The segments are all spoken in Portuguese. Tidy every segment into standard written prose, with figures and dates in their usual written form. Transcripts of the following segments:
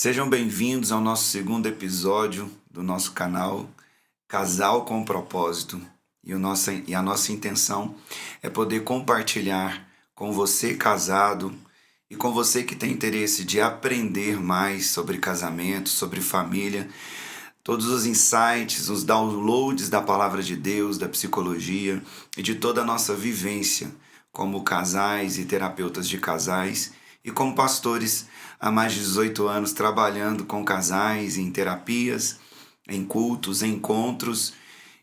Sejam bem-vindos ao nosso segundo episódio do nosso canal Casal com Propósito. E a nossa intenção é poder compartilhar com você casado e com você que tem interesse de aprender mais sobre casamento, sobre família, todos os insights, os downloads da palavra de Deus, da psicologia e de toda a nossa vivência como casais e terapeutas de casais e como pastores há mais de 18 anos trabalhando com casais em terapias, em cultos, em encontros,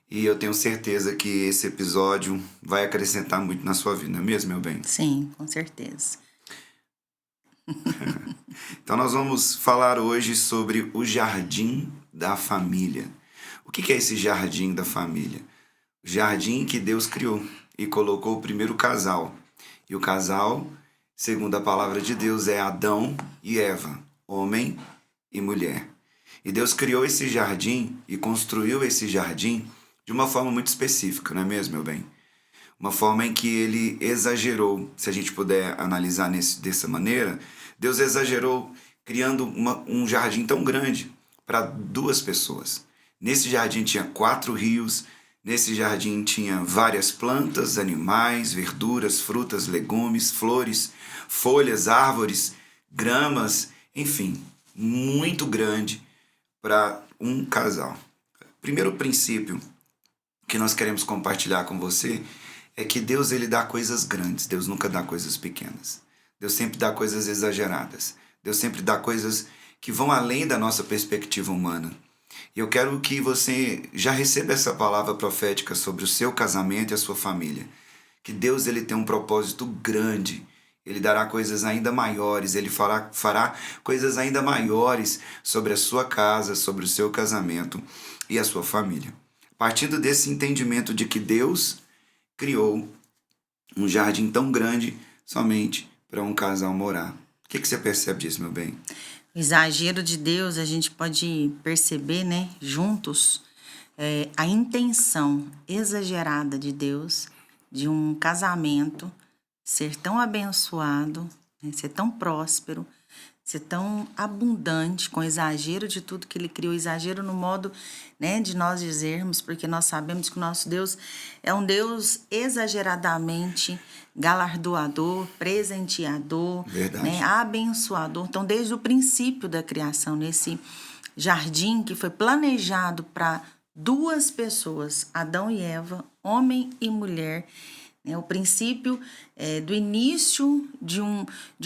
e eu tenho certeza que esse episódio vai acrescentar muito na sua vida, não é mesmo, meu bem? Sim, com certeza. Então nós vamos falar hoje sobre o jardim da família. O que é esse jardim da família? O jardim que Deus criou e colocou o primeiro casal. E o casal, segundo a palavra de Deus, é Adão e Eva, homem e mulher. E Deus criou esse jardim e construiu esse jardim de uma forma muito específica, não é mesmo, meu bem? Uma forma em que ele exagerou, se a gente puder analisar dessa maneira, Deus exagerou criando um jardim tão grande para duas pessoas. Nesse jardim tinha 4 rios, nesse jardim tinha várias plantas, animais, verduras, frutas, legumes, flores, folhas, árvores, gramas, enfim, muito grande para um casal. Primeiro princípio que nós queremos compartilhar com você é que Deus ele dá coisas grandes, Deus nunca dá coisas pequenas. Deus sempre dá coisas exageradas. Deus sempre dá coisas que vão além da nossa perspectiva humana. E eu quero que você já receba essa palavra profética sobre o seu casamento e a sua família. Que Deus ele tem um propósito grande. Ele dará coisas ainda maiores, ele fará coisas ainda maiores sobre a sua casa, sobre o seu casamento e a sua família. Partindo desse entendimento de que Deus criou um jardim tão grande somente para um casal morar. O que você percebe disso, meu bem? O exagero de Deus, a gente pode perceber, né, juntos, a intenção exagerada de Deus de um casamento ser tão abençoado, né, ser tão próspero, ser tão abundante, com exagero de tudo que ele criou, exagero no modo, né, de nós dizermos, porque nós sabemos que o nosso Deus é um Deus exageradamente galardoador, presenteador, né, abençoador. Então, desde o princípio da criação, nesse jardim que foi planejado para 2 pessoas, Adão e Eva, homem e mulher, o princípio do início de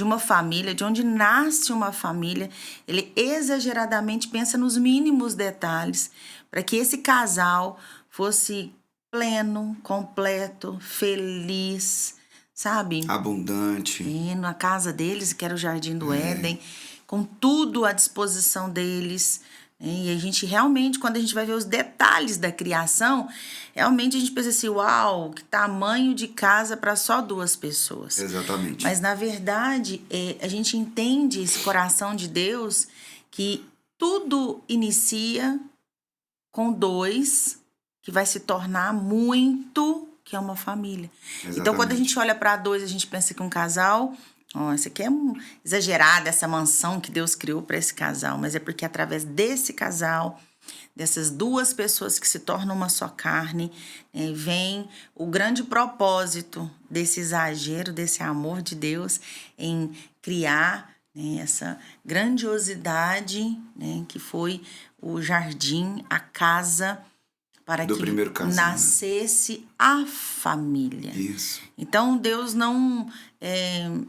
uma família, de onde nasce uma família, ele exageradamente pensa nos mínimos detalhes para que esse casal fosse pleno, completo, feliz, sabe? Abundante. Na casa deles, que era o Jardim do Éden, com tudo à disposição deles. E a gente realmente, quando a gente vai ver os detalhes da criação, realmente a gente pensa assim, uau, que tamanho de casa para só 2 pessoas. Exatamente. Mas, na verdade, a gente entende esse coração de Deus que tudo inicia com 2, que vai se tornar muito, que é uma família. Exatamente. Então, quando a gente olha para 2, a gente pensa que um casal... isso aqui é exagerado, essa mansão que Deus criou para esse casal, mas é porque através desse casal, dessas 2 pessoas que se tornam uma só carne, vem o grande propósito desse exagero, desse amor de Deus em criar, essa grandiosidade, que foi o jardim, a casa, para do que nascesse a família. Isso. Então, Deus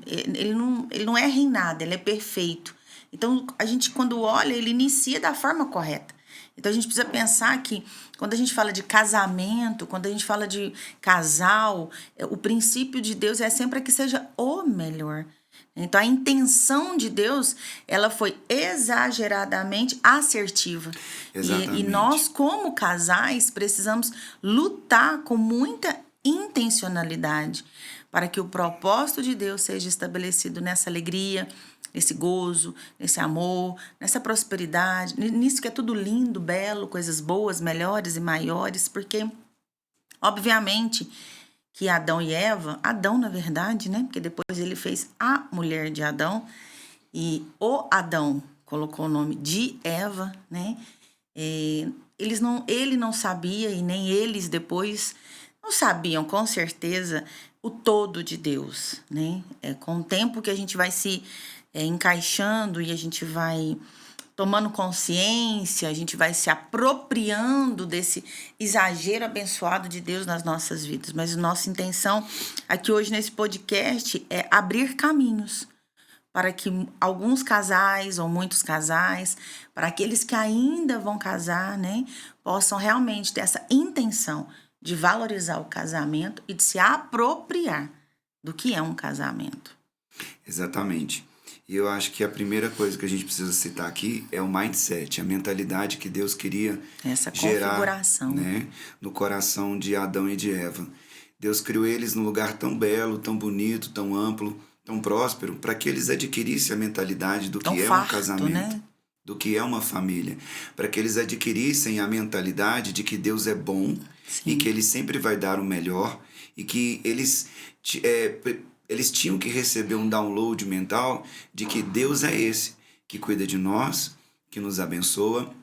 ele não erra em nada, ele é perfeito. Então, a gente, quando olha, ele inicia da forma correta. Então, a gente precisa pensar que, quando a gente fala de casamento, quando a gente fala de casal, o princípio de Deus é sempre que seja o melhor. Então, a intenção de Deus, ela foi exageradamente assertiva. E nós, como casais, precisamos lutar com muita intencionalidade para que o propósito de Deus seja estabelecido nessa alegria, nesse gozo, nesse amor, nessa prosperidade, nisso que é tudo lindo, belo, coisas boas, melhores e maiores, porque, obviamente, que Adão e Eva, Adão na verdade, né? Porque depois ele fez a mulher de Adão, e o Adão colocou o nome de Eva, né? Ele não sabia e nem eles depois não sabiam com certeza o todo de Deus, né? Com o tempo que a gente vai se encaixando e a gente vai tomando consciência, a gente vai se apropriando desse exagero abençoado de Deus nas nossas vidas. Mas nossa intenção aqui hoje nesse podcast é abrir caminhos para que alguns casais ou muitos casais, para aqueles que ainda vão casar, né, possam realmente ter essa intenção de valorizar o casamento e de se apropriar do que é um casamento. Exatamente. E eu acho que a primeira coisa que a gente precisa citar aqui é o mindset, a mentalidade que Deus queria Essa gerar, configuração, né, no coração de Adão e de Eva. Deus criou eles num lugar tão belo, tão bonito, tão amplo, tão próspero, para que eles adquirissem a mentalidade do tão que é farto, um casamento, né? do que é uma família, para que eles adquirissem a mentalidade de que Deus é bom e que Ele sempre vai dar o melhor e que eles tinham que receber um download mental de que Deus é esse, que cuida de nós, que nos abençoa,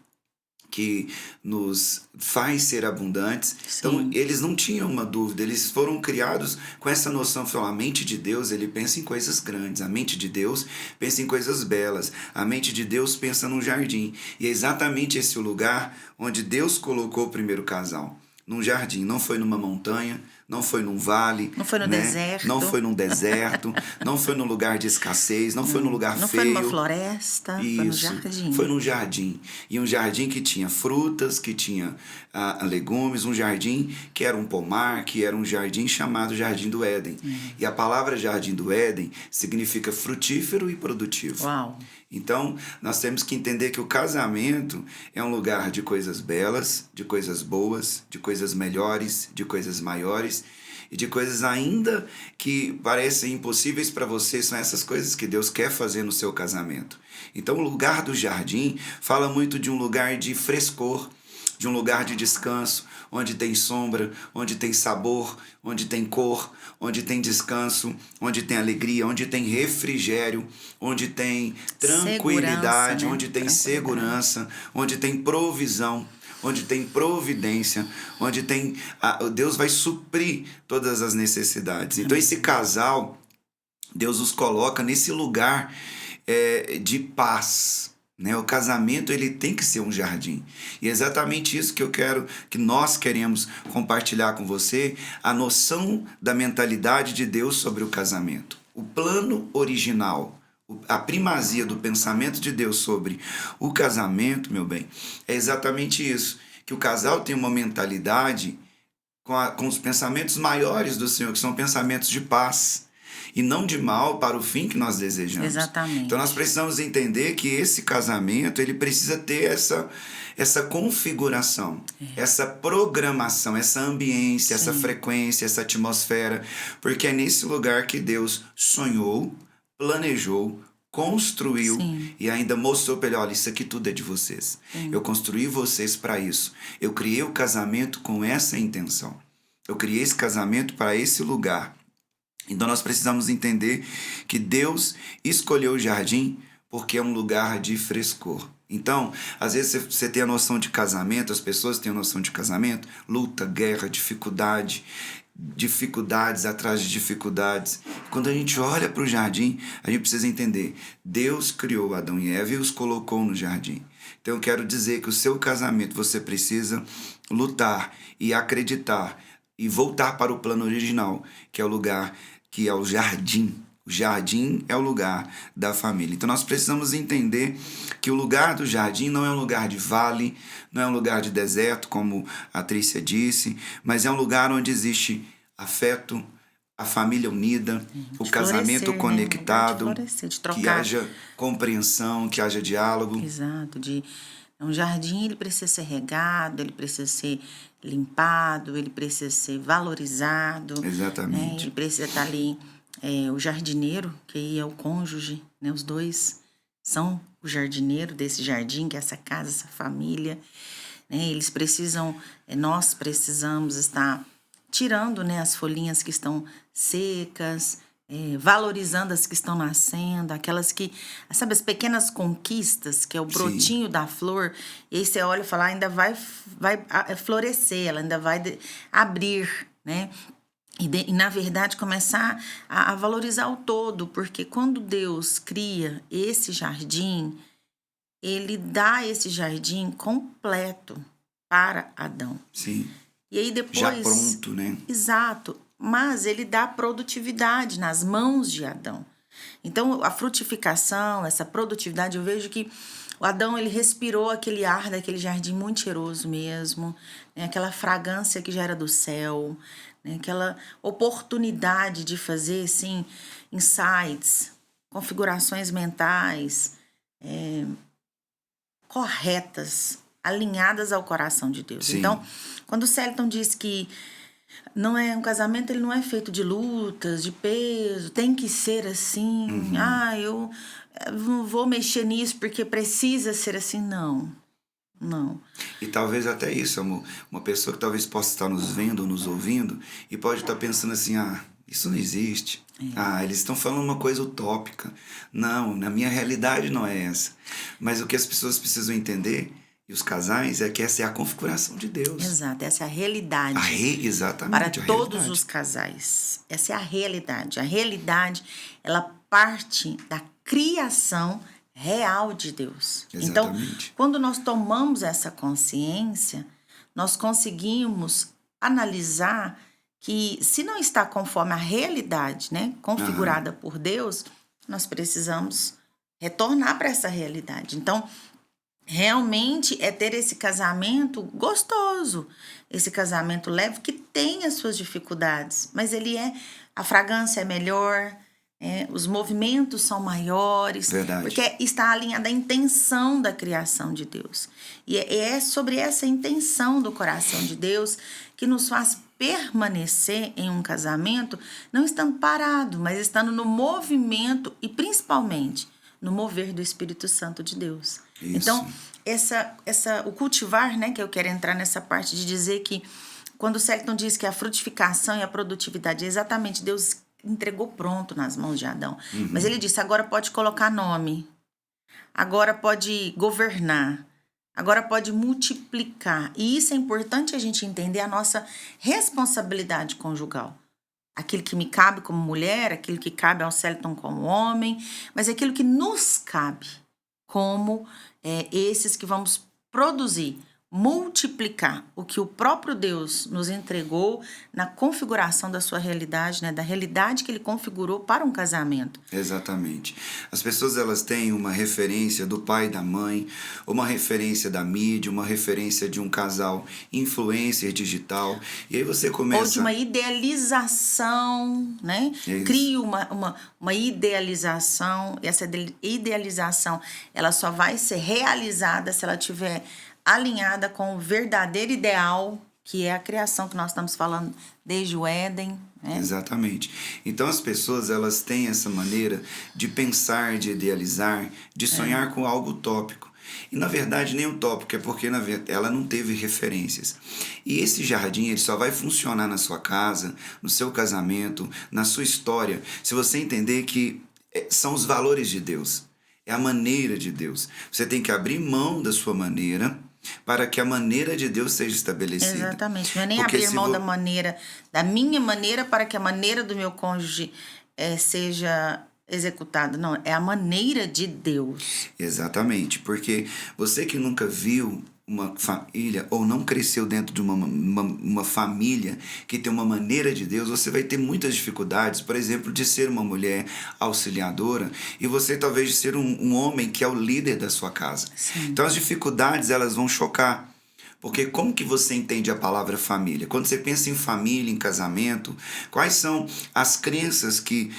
que nos faz ser abundantes. Sim. Então, eles não tinham uma dúvida, eles foram criados com essa noção, a mente de Deus, ele pensa em coisas grandes, a mente de Deus pensa em coisas belas, a mente de Deus pensa num jardim, e é exatamente esse o lugar onde Deus colocou o primeiro casal, num jardim, não foi numa montanha, não foi num vale, não foi no deserto, não foi num deserto, não foi num lugar de escassez, não foi num lugar não feio. Não foi numa floresta, Isso, foi no jardim. Foi num jardim. E um jardim que tinha frutas, que tinha legumes, um jardim que era um pomar, que era um jardim chamado Jardim do Éden. E a palavra Jardim do Éden significa frutífero e produtivo. Uau! Então, nós temos que entender que o casamento é um lugar de coisas belas, de coisas boas, de coisas melhores, de coisas maiores e de coisas ainda que parecem impossíveis para você, são essas coisas que Deus quer fazer no seu casamento. Então, o lugar do jardim fala muito de um lugar de frescor, de um lugar de descanso, onde tem sombra, onde tem sabor, onde tem cor, onde tem descanso, onde tem alegria, onde tem refrigério, onde tem tranquilidade, né? onde tem segurança, onde tem provisão, onde tem providência, onde tem Deus vai suprir todas as necessidades. Então esse casal, Deus os coloca nesse lugar de paz. Né? O casamento ele tem que ser um jardim. E é exatamente isso que nós queremos compartilhar com você, a noção da mentalidade de Deus sobre o casamento. O plano original, a primazia do pensamento de Deus sobre o casamento, meu bem, é exatamente isso. Que o casal tem uma mentalidade com os pensamentos maiores do Senhor, que são pensamentos de paz. E não de mal para o fim que nós desejamos. Exatamente. Então nós precisamos entender que esse casamento ele precisa ter essa configuração, essa programação, essa ambiência, essa frequência, essa atmosfera, porque é nesse lugar que Deus sonhou, planejou, construiu e ainda mostrou para ele, olha, isso aqui tudo é de vocês. Eu construí vocês para isso. Eu criei o casamento com essa intenção. Eu criei esse casamento para esse lugar. Então nós precisamos entender que Deus escolheu o jardim porque é um lugar de frescor. Então, às vezes você tem a noção de casamento, as pessoas têm a noção de casamento, luta, guerra, dificuldades atrás de dificuldades. Quando a gente olha para o jardim, a gente precisa entender, Deus criou Adão e Eva e os colocou no jardim. Então eu quero dizer que o seu casamento você precisa lutar e acreditar e voltar para o plano original, que é o lugar que é o jardim. O jardim é o lugar da família. Então nós precisamos entender que o lugar do jardim não é um lugar de vale, não é um lugar de deserto, como a Trícia disse, mas é um lugar onde existe afeto, a família unida, o casamento conectado, de trocar. Que haja compreensão, que haja diálogo. Exato, um jardim ele precisa ser regado, ele precisa ser limpado, ele precisa ser valorizado. Exatamente. Né? Ele precisa estar ali, o jardineiro, que aí é o cônjuge, né? Os dois são o jardineiro desse jardim, que é essa casa, essa família. Né? Eles precisam, nós precisamos estar tirando, né, as folhinhas que estão secas, valorizando as que estão nascendo, aquelas que, sabe, as pequenas conquistas, que é o brotinho da flor, e aí você olha e fala, ainda vai florescer, ela ainda vai abrir, né? E, na verdade, começar a valorizar o todo, porque quando Deus cria esse jardim, ele dá esse jardim completo para Adão. Sim. E aí depois... Já pronto, né? Exato. Mas ele dá produtividade nas mãos de Adão. Então, a frutificação, essa produtividade, eu vejo que o Adão, ele respirou aquele ar daquele jardim muito cheiroso mesmo, né? Aquela fragrância que já era do céu, né? Aquela oportunidade de fazer, assim, insights, configurações mentais corretas, alinhadas ao coração de Deus. Sim. Então, quando o Celiton diz que não é um casamento, ele não é feito de lutas, de peso, tem que ser assim. Eu não vou mexer nisso porque precisa ser assim. Não. E talvez até isso, amor. Uma pessoa que talvez possa estar nos vendo, nos ouvindo, e pode estar pensando assim, isso não existe. Eles estão falando uma coisa utópica. Não, na minha realidade não é essa. Mas o que as pessoas precisam entender, e os casais, é que essa é a configuração de Deus. Exato, essa é a realidade. Exatamente. Para todos os casais. Essa é a realidade. A realidade, ela parte da criação real de Deus. Exatamente. Então, quando nós tomamos essa consciência, nós conseguimos analisar que se não está conforme a realidade, né, configurada por Deus, nós precisamos retornar para essa realidade. Então, realmente é ter esse casamento gostoso, esse casamento leve que tem as suas dificuldades, mas a fragrância é melhor, os movimentos são maiores. Verdade. Porque está alinhada a intenção da criação de Deus. E é sobre essa intenção do coração de Deus que nos faz permanecer em um casamento, não estando parado, mas estando no movimento e principalmente no mover do Espírito Santo de Deus. Isso. Então, o cultivar, né, que eu quero entrar nessa parte de dizer que quando o Celiton diz que a frutificação e a produtividade, exatamente, Deus entregou pronto nas mãos de Adão. Mas ele disse, agora pode colocar nome, agora pode governar, agora pode multiplicar. E isso é importante a gente entender a nossa responsabilidade conjugal. Aquilo que me cabe como mulher, aquilo que cabe ao Celiton como homem, mas aquilo que nos cabe como esses que vamos produzir, multiplicar o que o próprio Deus nos entregou na configuração da sua realidade, né? Da realidade que ele configurou para um casamento. Exatamente. As pessoas, elas têm uma referência do pai e da mãe, uma referência da mídia, uma referência de um casal influencer digital, e aí você começa... Ou de uma idealização, né? Isso. Cria uma idealização, e essa idealização, ela só vai ser realizada se ela tiver alinhada com o verdadeiro ideal, que é a criação que nós estamos falando desde o Éden. Né? Exatamente. Então as pessoas, elas têm essa maneira de pensar, de idealizar, de sonhar com algo utópico. E na verdade nem utópico, é porque na verdade, ela não teve referências. E esse jardim, ele só vai funcionar na sua casa, no seu casamento, na sua história, se você entender que são os valores de Deus. É a maneira de Deus. Você tem que abrir mão da sua maneira para que a maneira de Deus seja estabelecida. Exatamente. Não é nem abrir mão da minha maneira para que a maneira do meu cônjuge seja executada. Não, é a maneira de Deus. Exatamente. Porque você que nunca viu uma família ou não cresceu dentro de uma família que tem uma maneira de Deus, você vai ter muitas dificuldades, por exemplo, de ser uma mulher auxiliadora e você talvez de ser um homem que é o líder da sua casa. Sim. Então as dificuldades, elas vão chocar. Porque como que você entende a palavra família? Quando você pensa em família, em casamento, quais são as crenças que,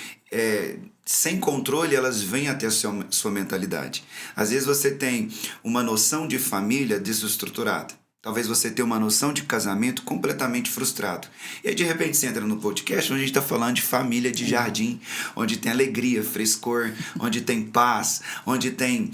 sem controle, elas vêm até a sua mentalidade? Às vezes você tem uma noção de família desestruturada. Talvez você tenha uma noção de casamento completamente frustrado. E aí, de repente, você entra no podcast onde a gente está falando de família de jardim, onde tem alegria, frescor, onde tem paz, onde tem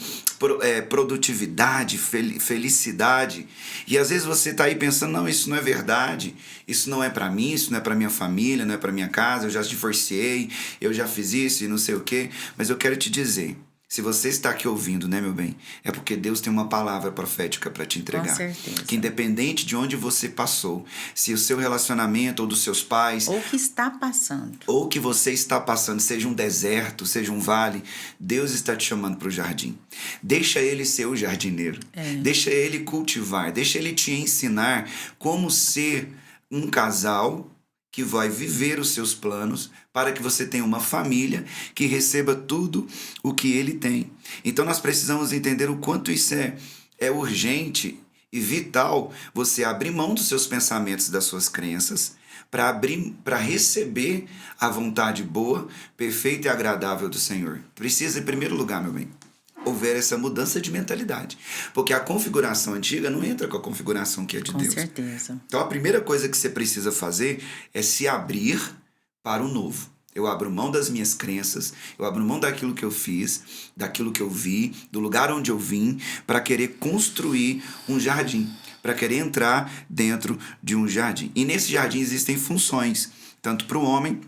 produtividade, felicidade. E às vezes você está aí pensando, não, isso não é verdade, isso não é para mim, isso não é para minha família, não é para minha casa, eu já divorciei, eu já fiz isso e não sei o quê. Mas eu quero te dizer, se você está aqui ouvindo, né, meu bem, é porque Deus tem uma palavra profética para te entregar. Com certeza. Que independente de onde você passou, se o seu relacionamento ou dos seus pais, ou que está passando, ou que você está passando, seja um deserto, seja um vale, Deus está te chamando para o jardim. Deixa Ele ser o jardineiro. Deixa Ele cultivar, deixa Ele te ensinar como ser um casal que vai viver os seus planos para que você tenha uma família que receba tudo o que ele tem. Então nós precisamos entender o quanto isso é urgente e vital, você abrir mão dos seus pensamentos, das suas crenças, para receber a vontade boa, perfeita e agradável do Senhor. Precisa, em primeiro lugar, meu bem, houver essa mudança de mentalidade. Porque a configuração antiga não entra com a configuração que é de Deus. Com certeza. Então a primeira coisa que você precisa fazer é se abrir para o novo. Eu abro mão das minhas crenças, eu abro mão daquilo que eu fiz, daquilo que eu vi, do lugar onde eu vim, para querer construir um jardim, para querer entrar dentro de um jardim. E nesse jardim existem funções, tanto para o homem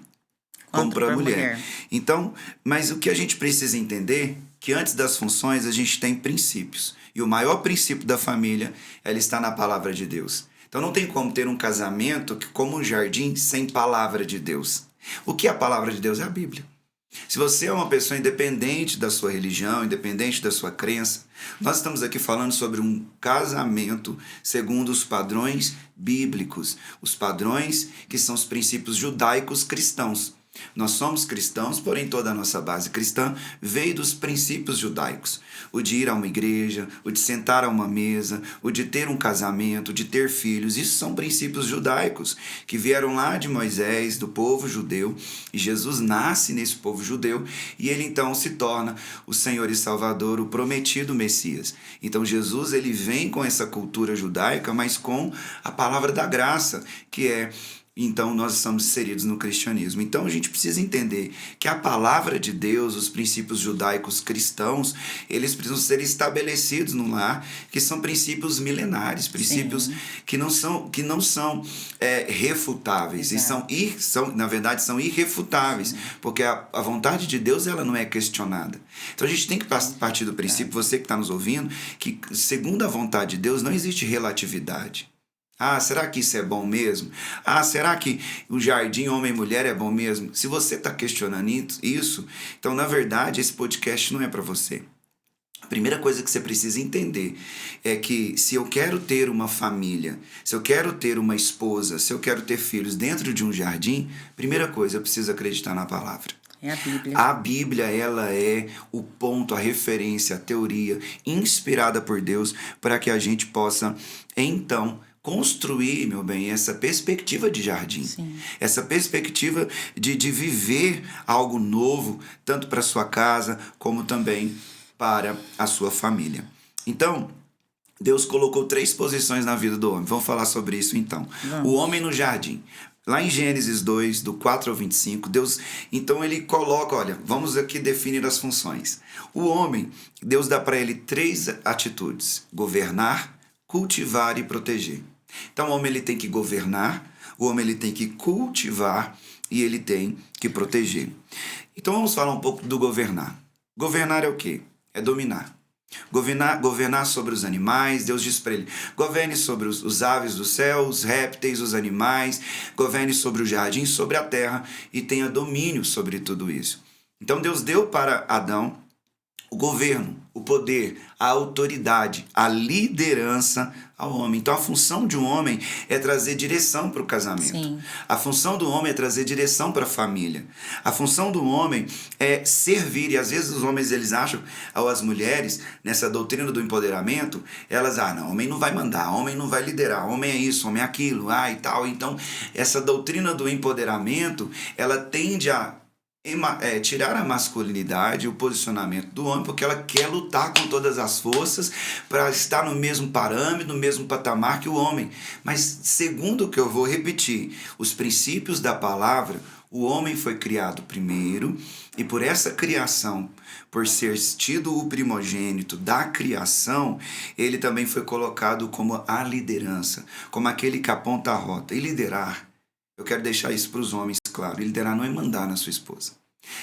como para a mulher. Então, mas o que a gente precisa entender que antes das funções a gente tem princípios. E o maior princípio da família, ela está na palavra de Deus. Então não tem como ter um casamento como um jardim sem palavra de Deus. O que é a palavra de Deus? É a Bíblia. Se você é uma pessoa independente da sua religião, independente da sua crença, nós estamos aqui falando sobre um casamento segundo os padrões bíblicos, os padrões que são os princípios judaicos cristãos. Nós somos cristãos, porém toda a nossa base cristã veio dos princípios judaicos. O de ir a uma igreja, o de sentar a uma mesa, o de ter um casamento, de ter filhos. Isso são princípios judaicos que vieram lá de Moisés, do povo judeu. E Jesus nasce nesse povo judeu e ele então se torna o Senhor e Salvador, o prometido Messias. Então Jesus ele vem com essa cultura judaica, mas com a palavra da graça, que é... Então, nós estamos inseridos no cristianismo. Então, a gente precisa entender que a palavra de Deus, os princípios judaicos cristãos, eles precisam ser estabelecidos no lar, que são princípios milenares, princípios que não são refutáveis. E na verdade, são irrefutáveis, porque a vontade de Deus ela não é questionada. Então, a gente tem que partir do princípio, você que está nos ouvindo, que segundo a vontade de Deus não existe relatividade. Ah, será que isso é bom mesmo? Ah, será que o jardim homem e mulher é bom mesmo? Se você está questionando isso, então, na verdade, esse podcast não é para você. A primeira coisa que você precisa entender é que se eu quero ter uma família, se eu quero ter uma esposa, se eu quero ter filhos dentro de um jardim, primeira coisa, eu preciso acreditar na palavra. É a Bíblia. A Bíblia, ela é o ponto, a referência, a teoria inspirada por Deus para que a gente possa, então, construir, meu bem, essa perspectiva de jardim. Sim. Essa perspectiva de viver algo novo, tanto para a sua casa, como também para a sua família. Então, Deus colocou 3 posições na vida do homem. Vamos falar sobre isso então. O homem no jardim. Lá em Gênesis 2, do 4 ao 25, Deus, então ele coloca, olha, vamos aqui definir as funções. O homem, Deus dá para ele 3 atitudes: governar, cultivar e proteger. Então o homem ele tem que governar, o homem ele tem que cultivar e ele tem que proteger. Então vamos falar um pouco do governar. Governar é o quê? É dominar. Governar sobre os animais. Deus diz para ele: governe sobre os aves do céu, os répteis, os animais, governe sobre o jardim, sobre a terra e tenha domínio sobre tudo isso. Então Deus deu para Adão o governo, o poder, a autoridade, a liderança ao homem. Então a função de um homem é trazer direção para o casamento. Sim. A função do homem é trazer direção para a família. A função do homem é servir. E às vezes os homens eles acham, ou as mulheres, nessa doutrina do empoderamento, elas, não, homem não vai mandar, homem não vai liderar, homem é isso, homem é aquilo, e tal. Então essa doutrina do empoderamento, ela tende a tirar a masculinidade, o posicionamento do homem, porque ela quer lutar com todas as forças para estar no mesmo parâmetro, no mesmo patamar que o homem. Mas, segundo o que eu vou repetir, os princípios da palavra, o homem foi criado primeiro, e por essa criação, por ser tido o primogênito da criação, ele também foi colocado como a liderança, como aquele que aponta a rota. E liderar, eu quero deixar isso para os homens claro, liderar não é mandar na sua esposa.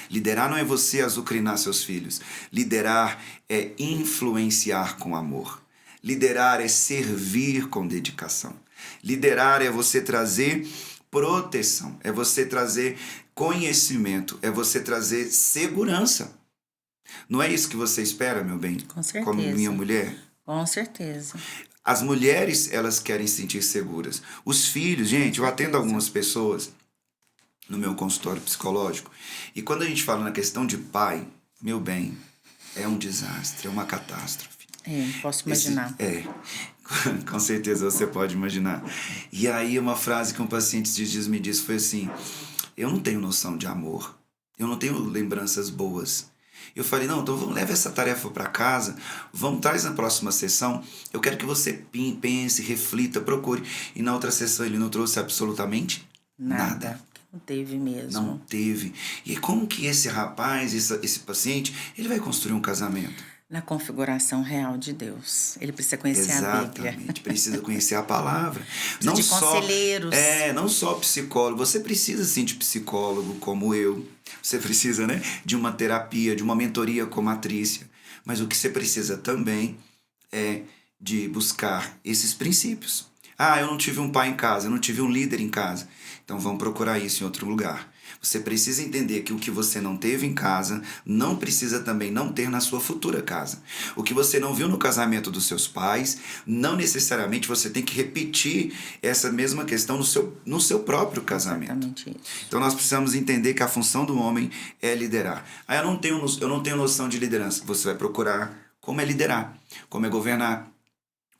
Liderar não é você azucrinar seus filhos. Liderar é influenciar com amor. Liderar é servir com dedicação. Liderar é você trazer proteção, é você trazer conhecimento, é você trazer segurança. Não é isso que você espera, meu bem? Com certeza. Como minha mulher? Com certeza. As mulheres, elas querem se sentir seguras. Os filhos, gente, eu atendo algumas pessoas no meu consultório psicológico, e quando a gente fala na questão de pai, meu bem, é um desastre, é uma catástrofe. Posso imaginar. Com certeza você pode imaginar. E aí uma frase que um paciente esses dias me disse foi assim: eu não tenho noção de amor, eu não tenho lembranças boas. Eu falei, não, então leva essa tarefa para casa, traz na próxima sessão, eu quero que você pense, reflita, procure. E na outra sessão ele não trouxe absolutamente nada. Não teve mesmo. Não teve. E como que esse rapaz, esse paciente, ele vai construir um casamento? Na configuração real de Deus. Ele precisa conhecer a Bíblia. Exatamente, precisa conhecer a palavra. Não de conselheiros. Não só psicólogo. Você precisa, sim, de psicólogo como eu. Você precisa, né, de uma terapia, de uma mentoria como a Trícia. Mas o que você precisa também é de buscar esses princípios. Eu não tive um pai em casa, eu não tive um líder em casa. Então vamos procurar isso em outro lugar. Você precisa entender que o que você não teve em casa, não precisa também não ter na sua futura casa. O que você não viu no casamento dos seus pais, não necessariamente você tem que repetir essa mesma questão no seu próprio casamento. Exatamente isso. Então nós precisamos entender que a função do homem é liderar. Eu não tenho noção de liderança. Você vai procurar como é liderar, como é governar,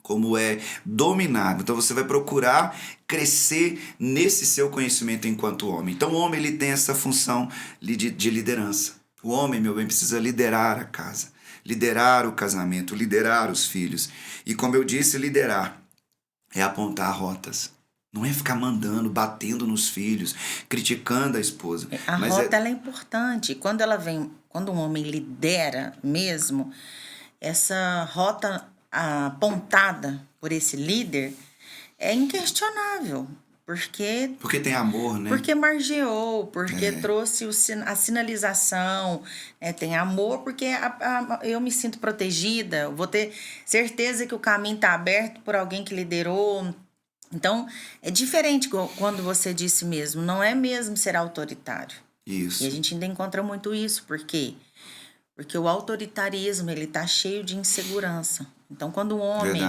como é dominar. Então você vai procurar crescer nesse seu conhecimento enquanto homem. Então o homem ele tem essa função de liderança. O homem, meu bem, precisa liderar a casa, liderar o casamento, liderar os filhos. E como eu disse, liderar é apontar rotas. Não é ficar mandando, batendo nos filhos, criticando a esposa. A rota ela é importante. Quando um homem lidera mesmo, essa rota apontada por esse líder é inquestionável, porque tem amor, né? Porque margeou, porque trouxe a sinalização, tem amor, porque eu me sinto protegida, vou ter certeza que o caminho está aberto por alguém que liderou. Então, é diferente quando você disse mesmo, não é mesmo ser autoritário. Isso. E a gente ainda encontra muito isso, por quê? Porque o autoritarismo, ele tá cheio de insegurança. Então, quando um homem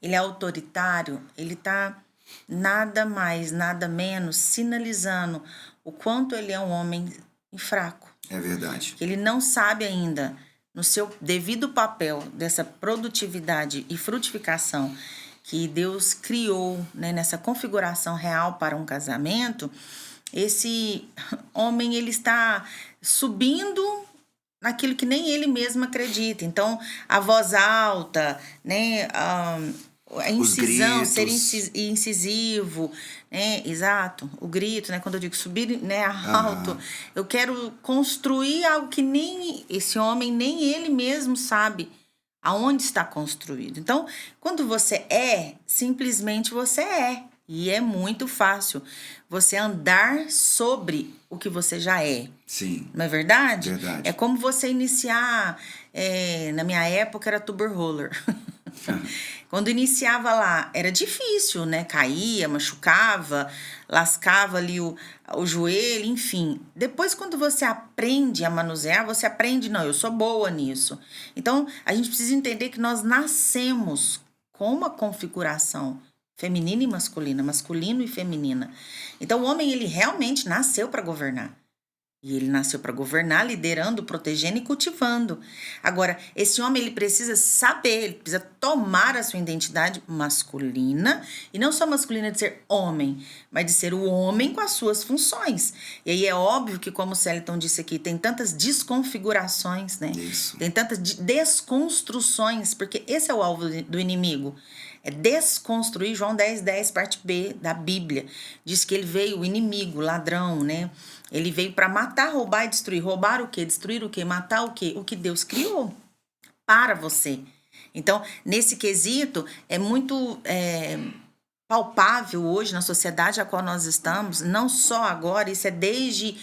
ele é autoritário, ele tá nada mais, nada menos sinalizando o quanto ele é um homem fraco. É verdade. Que ele não sabe ainda, no seu devido papel dessa produtividade e frutificação que Deus criou, né, nessa configuração real para um casamento, esse homem ele está subindo naquilo que nem ele mesmo acredita. Então, a voz alta, né, a incisão, ser incisivo, né, exato, o grito, né, quando eu digo subir, né, alto, eu quero construir algo que nem esse homem, nem ele mesmo sabe aonde está construído. Então, quando você simplesmente você é. E é muito fácil você andar sobre o que você já é. Sim. Não é verdade? Verdade. É como você iniciar... na minha época era tuber roller. Quando iniciava lá, era difícil, né? Caía, machucava, lascava ali o joelho, enfim. Depois, quando você aprende a manusear, você aprende, não, eu sou boa nisso. Então, a gente precisa entender que nós nascemos com uma configuração feminina e masculina, masculino e feminina. Então, o homem, ele realmente nasceu para governar. E ele nasceu para governar, liderando, protegendo e cultivando. Agora, esse homem ele precisa saber, ele precisa tomar a sua identidade masculina, e não só masculina de ser homem, mas de ser o homem com as suas funções. E aí é óbvio que, como o Celiton disse aqui, tem tantas desconfigurações, né? Isso. Tem tantas desconstruções, porque esse é o alvo do inimigo. É desconstruir. João 10:10, parte B da Bíblia. Diz que ele veio, o inimigo, ladrão, né? Ele veio para matar, roubar e destruir. Roubar o quê? Destruir o quê? Matar o quê? O que Deus criou para você. Então, nesse quesito, é muito palpável hoje na sociedade a qual nós estamos, não só agora, isso é desde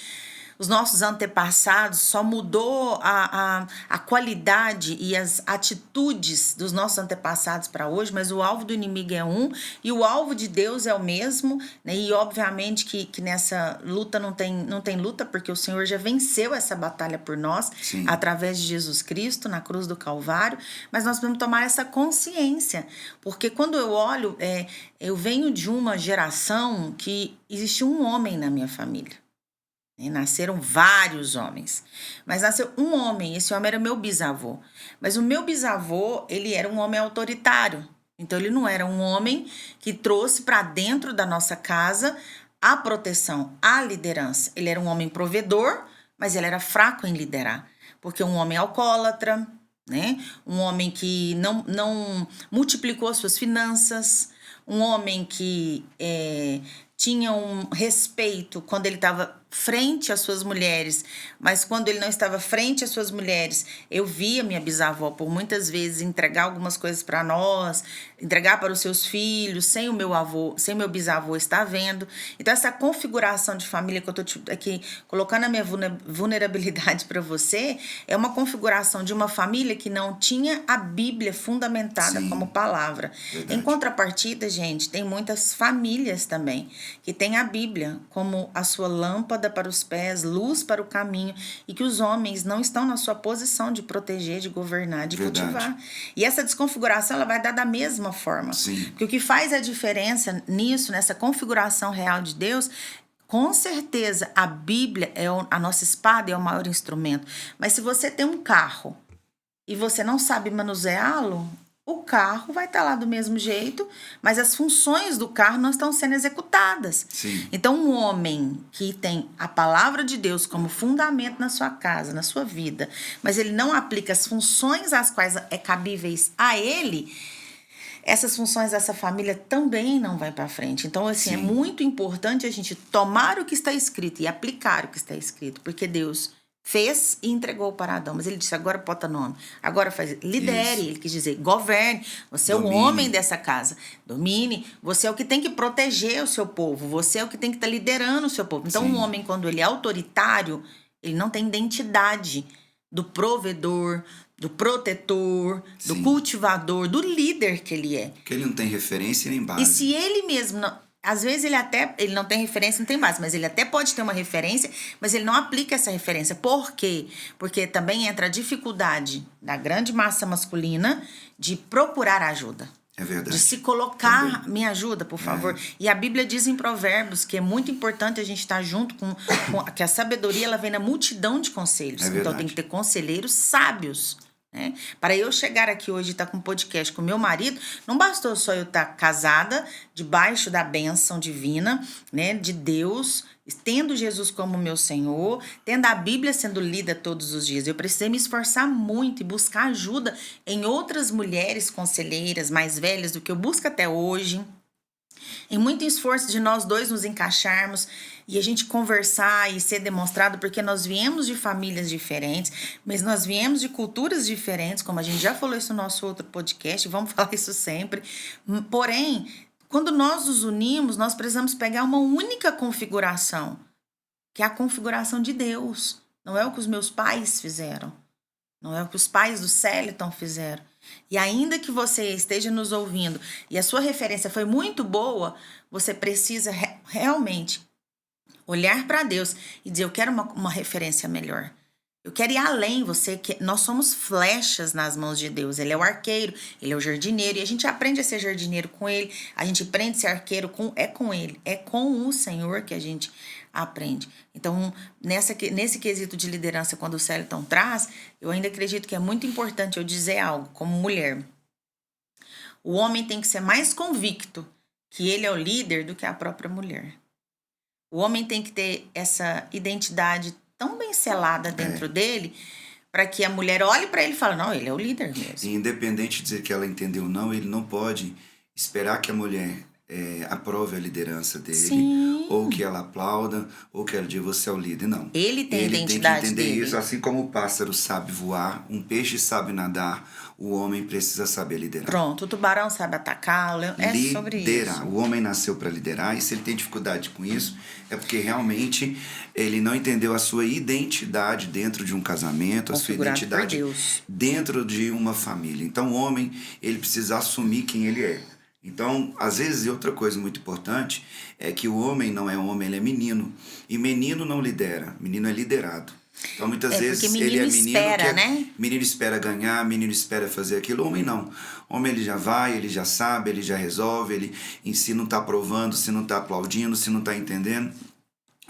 os nossos antepassados, só mudou a qualidade e as atitudes dos nossos antepassados para hoje, mas o alvo do inimigo é um e o alvo de Deus é o mesmo, né? E obviamente que nessa luta não tem luta, porque o Senhor já venceu essa batalha por nós, Sim. através de Jesus Cristo na cruz do Calvário, mas nós podemos tomar essa consciência, porque quando eu olho, eu venho de uma geração que existiu um homem na minha família. Nasceram vários homens, mas nasceu um homem, esse homem era meu bisavô. Mas o meu bisavô, ele era um homem autoritário. Então, ele não era um homem que trouxe para dentro da nossa casa a proteção, a liderança. Ele era um homem provedor, mas ele era fraco em liderar. Porque um homem alcoólatra, né? Um homem que não multiplicou as suas finanças, um homem que tinha um respeito quando ele estava frente às suas mulheres, mas quando ele não estava frente às suas mulheres, eu via minha bisavó por muitas vezes entregar algumas coisas para nós, entregar para os seus filhos, sem o meu bisavô estar vendo. Então essa configuração de família que eu estou aqui colocando a minha vulnerabilidade para você, é uma configuração de uma família que não tinha a Bíblia fundamentada Sim, como palavra. verdade. Em contrapartida, gente, tem muitas famílias também que têm a Bíblia como a sua lâmpada para os pés, luz para o caminho, e que os homens não estão na sua posição de proteger, de governar, de Verdade. cultivar. E essa desconfiguração ela vai dar da mesma forma. Sim. Porque o que faz a diferença nisso, nessa configuração real de Deus, com certeza a Bíblia é a nossa espada, é o maior instrumento. Mas se você tem um carro e você não sabe manuseá-lo, o carro vai estar lá do mesmo jeito, mas as funções do carro não estão sendo executadas. Sim. Então, um homem que tem a palavra de Deus como fundamento na sua casa, na sua vida, mas ele não aplica as funções às quais é cabíveis a ele, essas funções dessa família também não vai para frente. Então, assim, Sim. é muito importante a gente tomar o que está escrito e aplicar o que está escrito, porque Deus fez e entregou para Adão, mas ele disse, agora bota nome, agora faz, lidere, Isso. ele quis dizer, governe, você é o Domine. homem dessa casa, domine, você é o que tem que proteger o seu povo, você é o que tem que estar liderando o seu povo. Então, Sim. um homem, quando ele é autoritário, ele não tem identidade do provedor, do protetor, do Sim. cultivador, do líder que ele é. Porque ele não tem referência nem base. E se ele mesmo não, às vezes ele não tem referência, não tem base, mas ele até pode ter uma referência, mas ele não aplica essa referência. Por quê? Porque também entra a dificuldade da grande massa masculina de procurar ajuda. É verdade. De se colocar, Também. me ajuda, por favor. E a Bíblia diz em Provérbios que é muito importante a gente estar junto com que a sabedoria ela vem na multidão de conselhos. É Então verdade. tem que ter conselheiros sábios. Né? Para eu chegar aqui hoje e estar com um podcast com meu marido, não bastou só eu estar casada, debaixo da bênção divina, né, de Deus, tendo Jesus como meu Senhor, tendo a Bíblia sendo lida todos os dias. Eu precisei me esforçar muito e buscar ajuda em outras mulheres conselheiras mais velhas do que eu busco até hoje. Em muito esforço de nós dois nos encaixarmos e a gente conversar e ser demonstrado, porque nós viemos de famílias diferentes, mas nós viemos de culturas diferentes, como a gente já falou isso no nosso outro podcast, vamos falar isso sempre. Porém, quando nós nos unimos, nós precisamos pegar uma única configuração, que é a configuração de Deus. Não é o que os meus pais fizeram, não é o que os pais do Celiton fizeram. E ainda que você esteja nos ouvindo e a sua referência foi muito boa, você precisa realmente olhar para Deus e dizer, eu quero uma referência melhor. Eu quero ir além. Nós somos flechas nas mãos de Deus. Ele é o arqueiro, ele é o jardineiro. E a gente aprende a ser jardineiro com ele. A gente aprende a ser arqueiro com ele. É com o Senhor que a gente aprende. Então, nesse quesito de liderança, quando o Celiton traz, eu ainda acredito que é muito importante eu dizer algo como mulher. O homem tem que ser mais convicto que ele é o líder do que a própria mulher. O homem tem que ter essa identidade tão bem selada dentro dele, para que a mulher olhe para ele e fale, não, ele é o líder mesmo. E independente de dizer que ela entendeu ou não, ele não pode esperar que a mulher aprove a liderança dele, Sim. ou que ela aplauda, ou que ela diga, você é o líder. Não. Ele tem a Ele identidade tem que entender dele. isso, assim como o pássaro sabe voar, um peixe sabe nadar, o homem precisa saber liderar. Pronto, o tubarão sabe atacá-lo, sobre isso. O homem nasceu para liderar, e se ele tem dificuldade com isso, é porque realmente ele não entendeu a sua identidade dentro de um casamento, a sua identidade dentro de uma família. Então o homem, ele precisa assumir quem ele é. Então, às vezes, outra coisa muito importante é que o homem não é homem, ele é menino. E menino não lidera, menino é liderado. Então, muitas vezes, ele é menino espera, né? Menino espera ganhar, menino espera fazer aquilo. Homem não. Homem, ele já vai, ele já sabe, ele já resolve, ele se não está aprovando, se não está aplaudindo, se não está entendendo.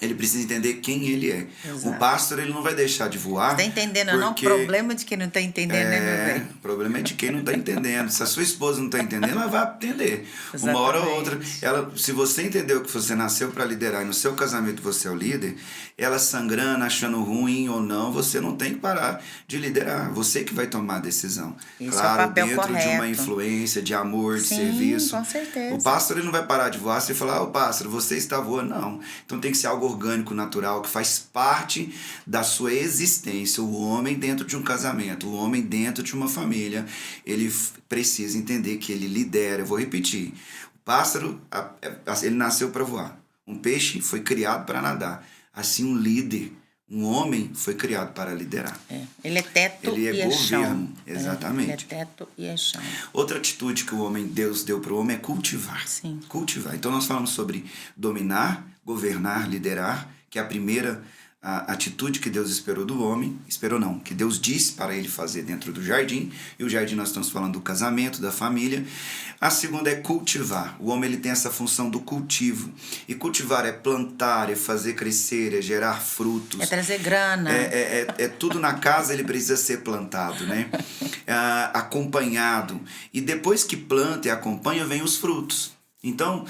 Ele precisa entender quem ele é. Exato. O pássaro, ele não vai deixar de voar. Você tá entendendo, não? O problema de quem não tá entendendo, né, meu velho? O problema é de quem não tá entendendo. Se a sua esposa não tá entendendo, ela vai entender. Exatamente. Uma hora ou outra, se você entendeu que você nasceu para liderar e no seu casamento você é o líder, ela sangrando, achando ruim ou não, você não tem que parar de liderar. Você que vai tomar a decisão. Isso claro, é o papel dentro correto. De uma influência, de amor, de Sim, serviço. Com certeza. O pássaro, ele não vai parar de voar. Você falar, ô pássaro, você está voando. Não. Então tem que ser algo orgânico, natural, que faz parte da sua existência. O homem dentro de um casamento, o homem dentro de uma família, ele precisa entender que ele lidera. Eu vou repetir. O pássaro, ele nasceu para voar. Um peixe foi criado para nadar. Assim, um líder, um homem foi criado para liderar. Ele é teto ele e é chão. Governo, exatamente. Ele é teto e é chão. Outra atitude que Deus deu para o homem é cultivar. Sim. Cultivar. Então nós falamos sobre dominar, governar, liderar, que é a primeira atitude que Deus esperou do homem, que Deus disse para ele fazer dentro do jardim, e o jardim nós estamos falando do casamento, da família. A segunda é cultivar. O homem, ele tem essa função do cultivo, e cultivar é plantar, é fazer crescer, é gerar frutos. É trazer grana. É tudo na casa, ele precisa ser plantado, né? Acompanhado, e depois que planta e acompanha, vem os frutos. Então,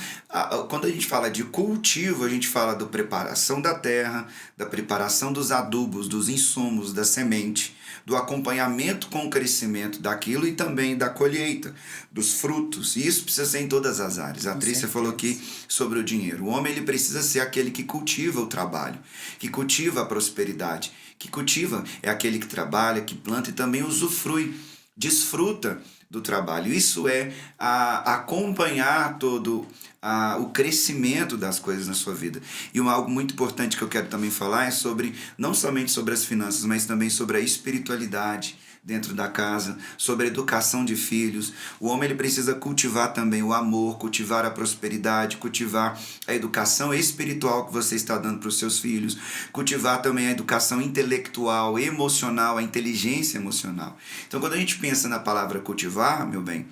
quando a gente fala de cultivo, a gente fala da preparação da terra, da preparação dos adubos, dos insumos, da semente, do acompanhamento com o crescimento daquilo e também da colheita, dos frutos. E isso precisa ser em todas as áreas. A Trícia falou aqui sobre o dinheiro. O homem, ele precisa ser aquele que cultiva o trabalho, que cultiva a prosperidade, que cultiva é aquele que trabalha, que planta e também usufrui, desfruta do trabalho. Isso é acompanhar todo o crescimento das coisas na sua vida. E algo muito importante que eu quero também falar é não somente sobre as finanças, mas também sobre a espiritualidade dentro da casa, sobre a educação de filhos. O homem, ele precisa cultivar também o amor, cultivar a prosperidade, cultivar a educação espiritual que você está dando para os seus filhos, cultivar também a educação intelectual, emocional, a inteligência emocional. Então, quando a gente pensa na palavra cultivar, meu bem,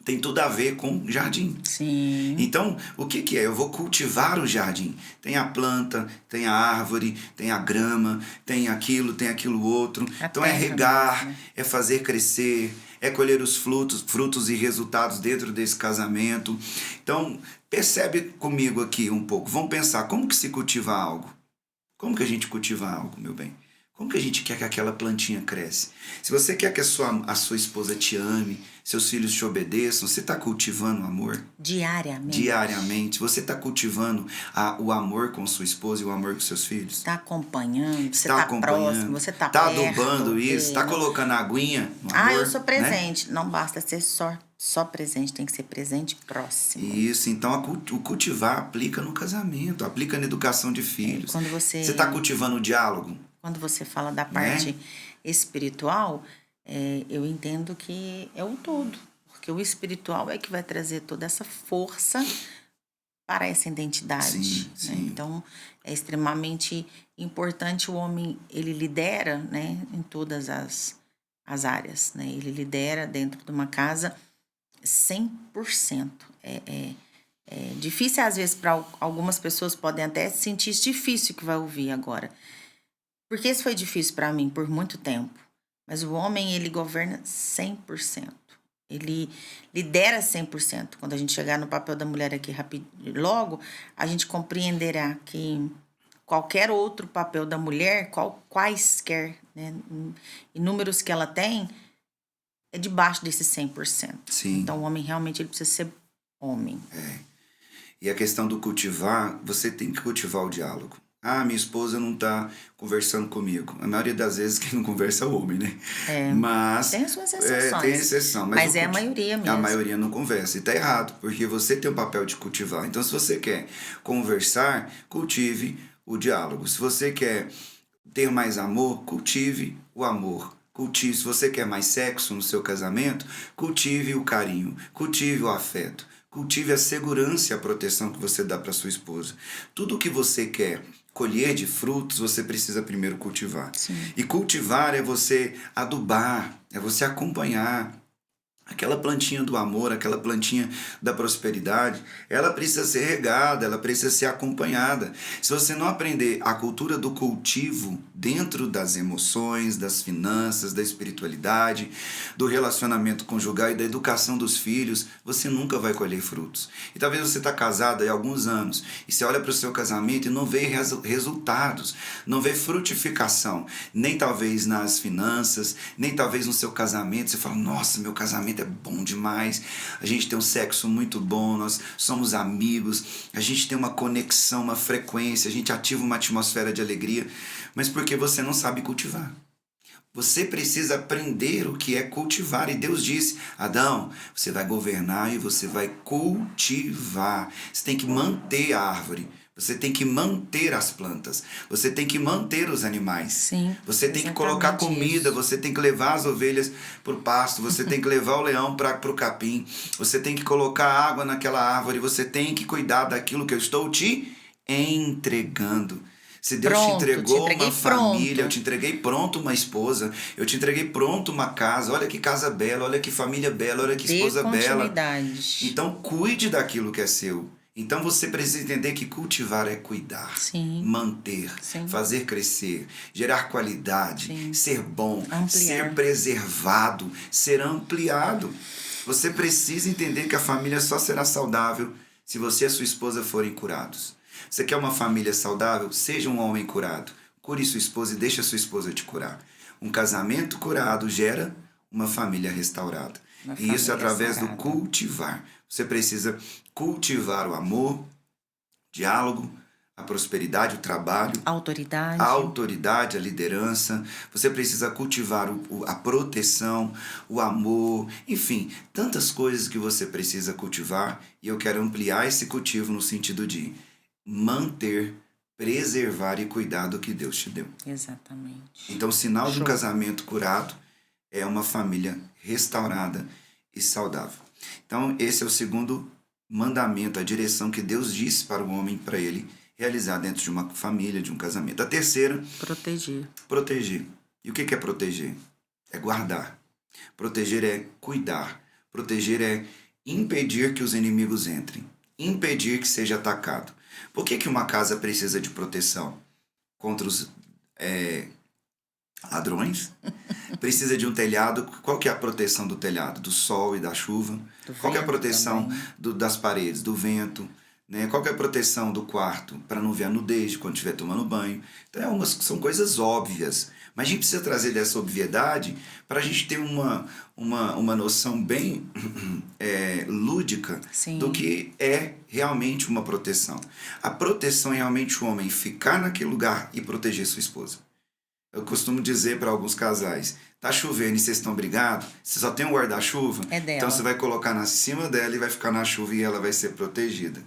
tem tudo a ver com jardim. Sim. Então, o que é? Eu vou cultivar o jardim. Tem a planta, tem a árvore, tem a grama, tem aquilo outro. Então, é regar, né? É fazer crescer, é colher os frutos e resultados dentro desse casamento. Então, percebe comigo aqui um pouco. Vamos pensar, como que se cultiva algo? Como que a gente cultiva algo, meu bem? Como que a gente quer que aquela plantinha cresce? Se você quer que a sua esposa te ame, seus filhos te obedeçam, você está cultivando o amor? Diariamente. Você está cultivando o amor com sua esposa e o amor com seus filhos? Está acompanhando, você está próximo, você está perto. Está adubando isso, está colocando a aguinha no amor, eu sou presente. Né? Não basta ser só presente, tem que ser presente próximo. Isso, então o cultivar aplica no casamento, aplica na educação de filhos. Quando você está cultivando o diálogo? Quando você fala da parte espiritual, eu entendo que é o todo. Porque o espiritual é que vai trazer toda essa força para essa identidade. Sim, Né? sim. Então, é extremamente importante o homem, ele lidera, né, em todas as áreas. Né? Ele lidera dentro de uma casa 100%. É difícil, às vezes, para algumas pessoas podem até sentir difícil que vai ouvir agora. Porque isso foi difícil para mim por muito tempo. Mas o homem, ele governa 100%. Ele lidera 100%. Quando a gente chegar no papel da mulher aqui logo, a gente compreenderá que qualquer outro papel da mulher, quaisquer, né, inúmeros que ela tem, é debaixo desse 100%. Sim. Então, o homem realmente ele precisa ser homem. E a questão do cultivar, você tem que cultivar o diálogo. Ah, minha esposa não está conversando comigo. A maioria das vezes quem não conversa é o homem, né? Mas tem as suas exceções. tem exceção. Mas é a maioria mesmo. A maioria não conversa. E tá errado, porque você tem o papel de cultivar. Então, se você quer conversar, cultive o diálogo. Se você quer ter mais amor, cultive o amor. Cultive. Se você quer mais sexo no seu casamento, cultive o carinho, cultive o afeto. Cultive a segurança e a proteção que você dá para sua esposa. Tudo que você quer colher de frutos, você precisa primeiro cultivar. Sim. E cultivar é você adubar, é você acompanhar. Aquela plantinha do amor, aquela plantinha da prosperidade, ela precisa ser regada, ela precisa ser acompanhada. Se você não aprender a cultura do cultivo dentro das emoções, das finanças, da espiritualidade, do relacionamento conjugal e da educação dos filhos, você nunca vai colher frutos. E talvez você está casado há alguns anos e você olha para o seu casamento e não vê resultados, não vê frutificação, nem talvez nas finanças, nem talvez no seu casamento. Você fala, nossa, meu casamento é bom demais, a gente tem um sexo muito bom, nós somos amigos, a gente tem uma conexão, uma frequência, a gente ativa uma atmosfera de alegria, mas porque você não sabe cultivar. Você precisa aprender o que é cultivar. E Deus disse, Adão, você vai governar e você vai cultivar. Você tem que manter a árvore. Você tem que manter as plantas. Você tem que manter os animais. Sim, você tem que colocar comida. isso. Você tem que levar as ovelhas para o pasto. Você tem que levar o leão para o capim. Você tem que colocar água naquela árvore. Você tem que cuidar daquilo que eu estou te entregando. Se Deus te entregou uma família, eu te entreguei pronto uma esposa, eu te entreguei pronto uma casa. Olha que casa bela, olha que família bela, olha que esposa bela. Então cuide daquilo que é seu. Então você precisa entender que cultivar é cuidar, Sim. manter, Sim. fazer crescer, gerar qualidade, Sim. ser bom, ampliar. Ser preservado, ser ampliado. Você precisa entender que a família só será saudável se você e a sua esposa forem curados. Você quer uma família saudável? Seja um homem curado. Cure sua esposa e deixe a sua esposa te curar. Um casamento curado gera uma família restaurada. E isso é através do cultivar. Você precisa cultivar o amor, diálogo, a prosperidade, o trabalho, a autoridade, a liderança. Você precisa cultivar a proteção, o amor, enfim, tantas coisas que você precisa cultivar. E eu quero ampliar esse cultivo no sentido de manter, preservar e cuidar do que Deus te deu. Exatamente. Então, o sinal de um casamento curado é uma família restaurada e saudável. Então, esse é o segundo mandamento, a direção que Deus disse para o homem, para ele realizar dentro de uma família, de um casamento. A terceira, proteger. E o que é proteger? É guardar. Proteger é cuidar. Proteger é impedir que os inimigos entrem. Impedir que seja atacado. Por que uma casa precisa de proteção? Contra os ladrões? Precisa de um telhado. Qual que é a proteção do telhado? Do sol e da chuva. Qual que é a proteção das paredes? Do vento. Né? Qual que é a proteção do quarto? Para não ver a nudez quando estiver tomando banho. Então são coisas óbvias. Mas a gente precisa trazer dessa obviedade para a gente ter uma noção bem lúdica Sim. do que é realmente uma proteção. A proteção é realmente o homem ficar naquele lugar e proteger sua esposa. Eu costumo dizer para alguns casais, tá chovendo e vocês estão brigados, você só tem um guarda-chuva, então você vai colocar na cima dela e vai ficar na chuva e ela vai ser protegida.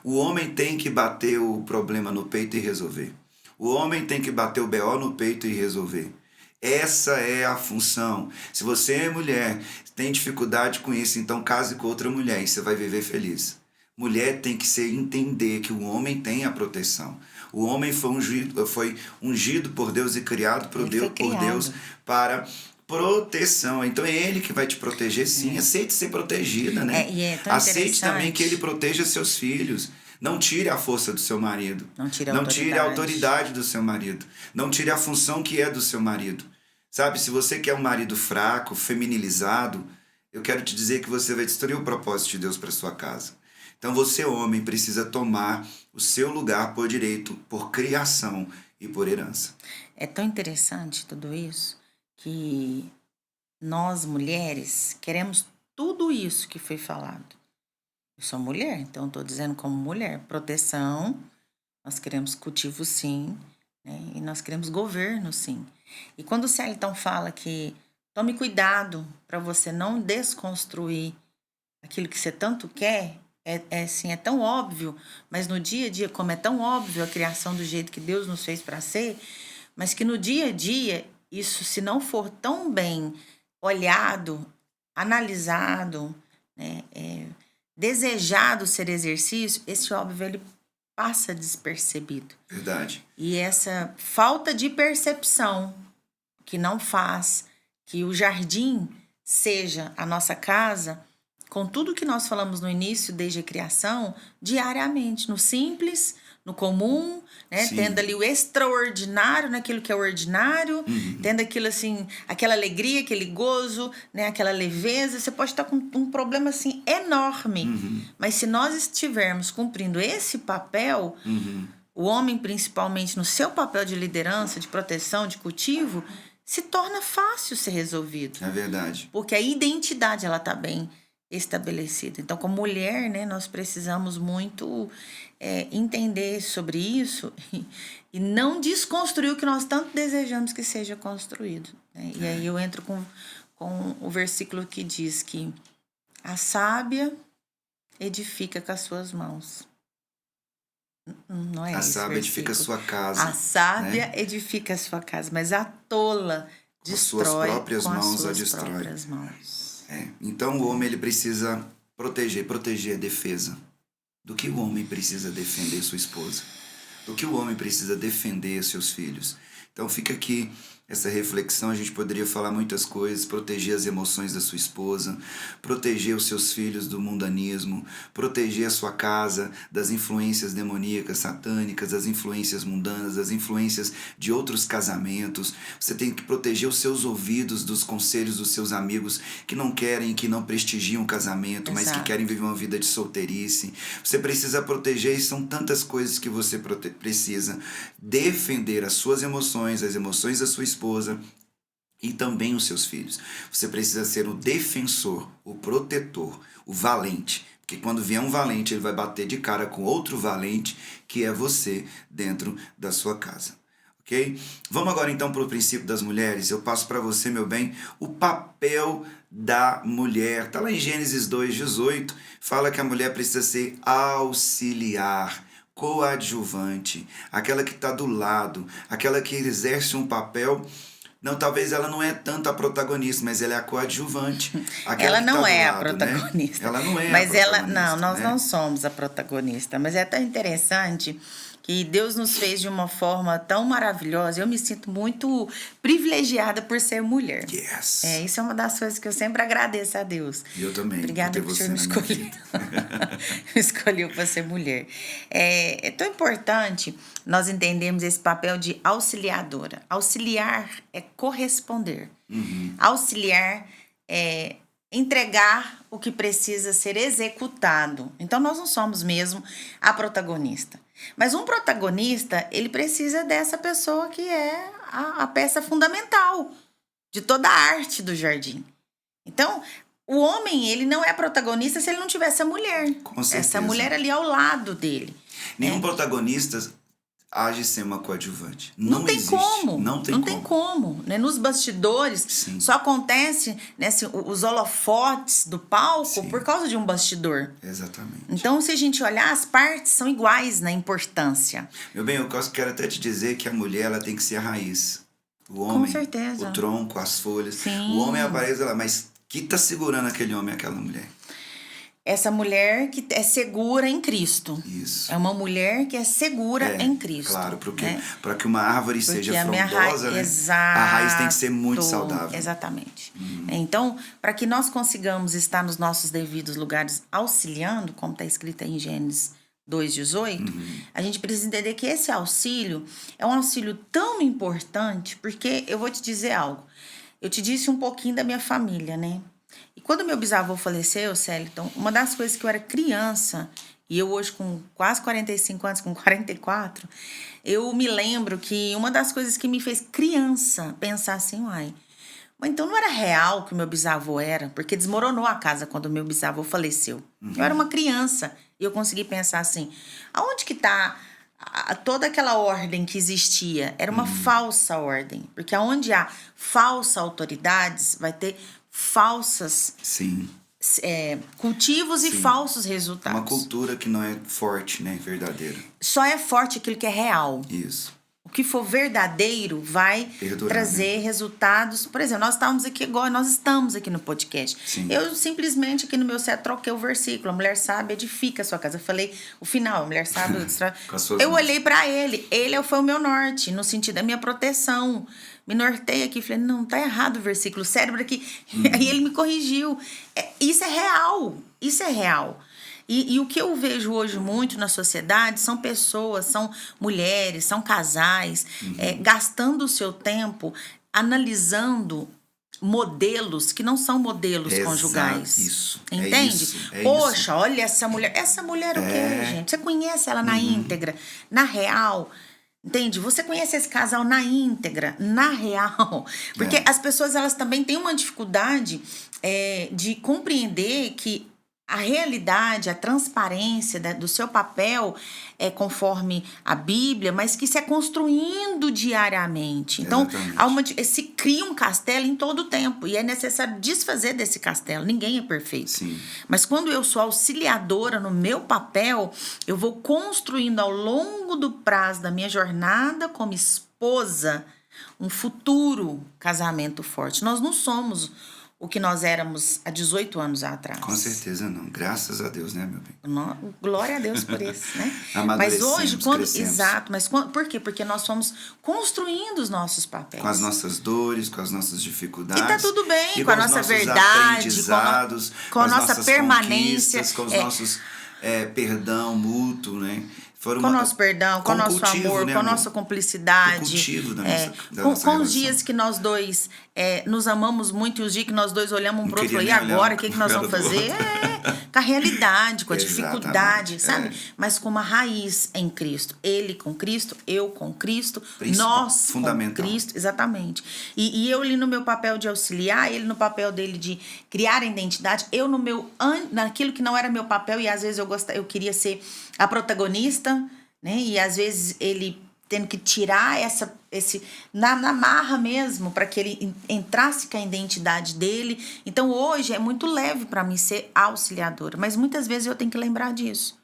O homem tem que bater o problema no peito e resolver. O homem tem que bater o BO no peito e resolver. Essa é a função. Se você é mulher, tem dificuldade com isso, então case com outra mulher e você vai viver feliz. Mulher tem que entender que o homem tem a proteção. O homem foi ungido por Deus e criado por Deus para proteção. Então é ele que vai te proteger, sim. Aceite ser protegida, né? Aceite também que ele proteja seus filhos. Não tire a força do seu marido. Não tire a autoridade do seu marido. Não tire a função que é do seu marido. Sabe, se você quer um marido fraco, feminilizado, eu quero te dizer que você vai destruir o propósito de Deus para sua casa. Então você, homem, precisa tomar o seu lugar por direito, por criação e por herança. É tão interessante tudo isso que nós, mulheres, queremos tudo isso que foi falado. Eu sou mulher, então estou dizendo como mulher. Proteção, nós queremos cultivo, sim, né? E nós queremos governo, sim. E quando o Celiton fala que tome cuidado para você não desconstruir aquilo que você tanto quer, é tão óbvio, mas no dia a dia, como é tão óbvio a criação do jeito que Deus nos fez para ser, mas que no dia a dia, isso, se não for tão bem olhado, analisado, né, desejado ser exercício, esse óbvio ele passa despercebido. Verdade. E essa falta de percepção que não faz que o jardim seja a nossa casa, com tudo que nós falamos no início, desde a criação, diariamente, no simples, no comum, né? Tendo ali o extraordinário naquilo que é ordinário, tendo aquilo assim, aquela alegria, aquele gozo, né? Aquela leveza. Você pode estar com um problema assim enorme, mas se nós estivermos cumprindo esse papel, o homem principalmente no seu papel de liderança, de proteção, de cultivo, se torna fácil ser resolvido. É verdade. Porque a identidade ela está bem estabelecida. Então, como mulher, né, nós precisamos muito entender sobre isso e não desconstruir o que nós tanto desejamos que seja construído. Né? E aí eu entro com o versículo que diz que a sábia edifica com as suas mãos. Não é a esse sábia edifica a sua casa. A sábia, né, edifica a sua casa, mas a tola destrói com as suas próprias com mãos as suas a destrói. Próprias mãos. Então o homem ele precisa proteger a defesa. Do que o homem precisa defender sua esposa? Do que o homem precisa defender seus filhos? Então fica aqui essa reflexão, a gente poderia falar muitas coisas, proteger as emoções da sua esposa, proteger os seus filhos do mundanismo, proteger a sua casa das influências demoníacas, satânicas, das influências mundanas, das influências de outros casamentos. Você tem que proteger os seus ouvidos dos conselhos dos seus amigos que não querem, que não prestigiam o casamento, mas que querem viver uma vida de solteirice. Você precisa proteger, e são tantas coisas que você precisa defender as suas emoções, as emoções da sua esposa, e também os seus filhos. Você precisa ser o defensor, o protetor, o valente. Porque quando vier um valente, ele vai bater de cara com outro valente, que é você, dentro da sua casa. Ok? Vamos agora então para o princípio das mulheres. Eu passo para você, meu bem, o papel da mulher. Está lá em Gênesis 2:18. Fala que a mulher precisa ser auxiliar, coadjuvante, aquela que está do lado, aquela que exerce um papel. Não, talvez ela não é tanto a protagonista, mas ela é a coadjuvante. Ela não é a protagonista. Né? Ela não é mas a protagonista. Não, nós não somos a protagonista. Mas é tão interessante que Deus nos fez de uma forma tão maravilhosa. Eu me sinto muito privilegiada por ser mulher. Yes. Isso é uma das coisas que eu sempre agradeço a Deus. E eu também. Obrigada por o Senhor me escolher. Me escolheu para ser mulher. É tão importante nós entendermos esse papel de auxiliadora. Auxiliar é corresponder. Auxiliar é entregar o que precisa ser executado. Então, nós não somos mesmo a protagonista. Mas um protagonista, ele precisa dessa pessoa que é a peça fundamental de toda a arte do jardim. Então, o homem, ele não é protagonista se ele não tiver essa mulher. Com certeza. Essa mulher ali ao lado dele. Nenhum protagonista age sem uma coadjuvante. Não tem existe. como. Não tem como. Né? Nos bastidores, Sim. só acontece, né, assim, os holofotes do palco Sim. por causa de um bastidor. Exatamente. Então, se a gente olhar, as partes são iguais na importância. Meu bem, eu quero até te dizer que a mulher ela tem que ser a raiz. O homem, com certeza. O tronco, as folhas. Sim. O homem aparece lá, mas que tá segurando aquele homem e aquela mulher? essa mulher que é segura em Cristo. Isso. É uma mulher que é segura em Cristo. Claro, porque né? para que uma árvore Porque seja a minha frondosa, né? Exato. A raiz tem que ser muito saudável. Exatamente. Então, para que nós consigamos estar nos nossos devidos lugares auxiliando, como está escrito aí em Gênesis 2,18, a gente precisa entender que esse auxílio é um auxílio tão importante, porque eu vou te dizer algo. Eu te disse um pouquinho da minha família, né? E quando meu bisavô faleceu, Celiton, uma das coisas que eu era criança, e eu hoje com quase 45 anos, com 44, eu me lembro que uma das coisas que me fez criança pensar assim, uai, mas então não era real que o meu bisavô era, porque desmoronou a casa quando meu bisavô faleceu. Eu era uma criança e eu consegui pensar assim, aonde que está toda aquela ordem que existia? Era uma falsa ordem, porque onde há falsas autoridades, vai ter falsas Sim. cultivos e falsos resultados. Uma cultura que não é forte, né? Verdadeira. Só é forte aquilo que é real. Isso. O que for verdadeiro vai Perdurar, trazer resultados. Por exemplo, nós estamos aqui agora, nós estamos aqui no podcast. Sim. Eu simplesmente aqui no meu set troquei o versículo. A mulher sábia edifica a sua casa. Eu falei o final, a mulher sábia. Eu olhei para ele. Ele foi o meu norte, no sentido da minha proteção. Me nortei aqui, falei, não, tá errado o versículo, o cérebro aqui. Aí ele me corrigiu. Isso é real, isso é real. E o que eu vejo hoje muito na sociedade são pessoas, são mulheres, são casais, gastando o seu tempo analisando modelos que não são modelos conjugais. Isso. Entende? Poxa, olha essa mulher. Essa mulher o quê, gente? Você conhece ela na íntegra, na real? Entende? Você conhece esse casal na íntegra, na real. Porque as pessoas, elas também têm uma dificuldade de compreender que a realidade, a transparência do seu papel é conforme a Bíblia, mas que se é construindo diariamente. Então, se cria um castelo em todo o tempo e é necessário desfazer desse castelo. Ninguém é perfeito. Sim. Mas quando eu sou auxiliadora no meu papel, eu vou construindo ao longo do prazo da minha jornada como esposa um futuro casamento forte. Nós não somos o que nós éramos há 18 anos atrás. Com certeza não. Graças a Deus, né, meu bem? Glória a Deus por isso, né? Mas hoje, crescemos. Exato, mas por quê? Porque nós fomos construindo os nossos papéis. Com as nossas dores, com as nossas dificuldades. E tá tudo bem, com a nossa verdade, com a nossa permanência. Com os nossos perdão mútuo, né? Com o nosso perdão, com o nosso amor, né, com a nossa cumplicidade. O cultivo da nossa com os dias que nós dois nos amamos muito e os dias que nós dois olhamos um pro outro e agora, o que nós vamos fazer? Com a realidade, com a dificuldade, sabe? Mas com uma raiz em Cristo. Ele com Cristo, eu com Cristo, nós com Cristo. Exatamente. E eu ali no meu papel de auxiliar, ele no papel dele de criar a identidade, eu naquilo que não era meu papel e às vezes eu queria ser a protagonista, né? E às vezes ele tendo que tirar na marra mesmo, para que ele entrasse com a identidade dele. Então hoje é muito leve para mim ser auxiliadora, mas muitas vezes eu tenho que lembrar disso.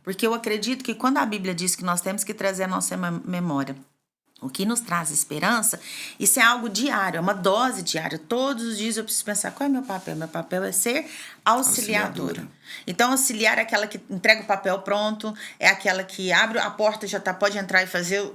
Porque eu acredito que quando a Bíblia diz que nós temos que trazer a nossa memória o que nos traz esperança, isso é algo diário, é uma dose diária. Todos os dias eu preciso pensar, qual é meu papel? Meu papel é ser auxiliadora. Então, auxiliar é aquela que entrega o papel pronto, é aquela que abre a porta, pode entrar e fazer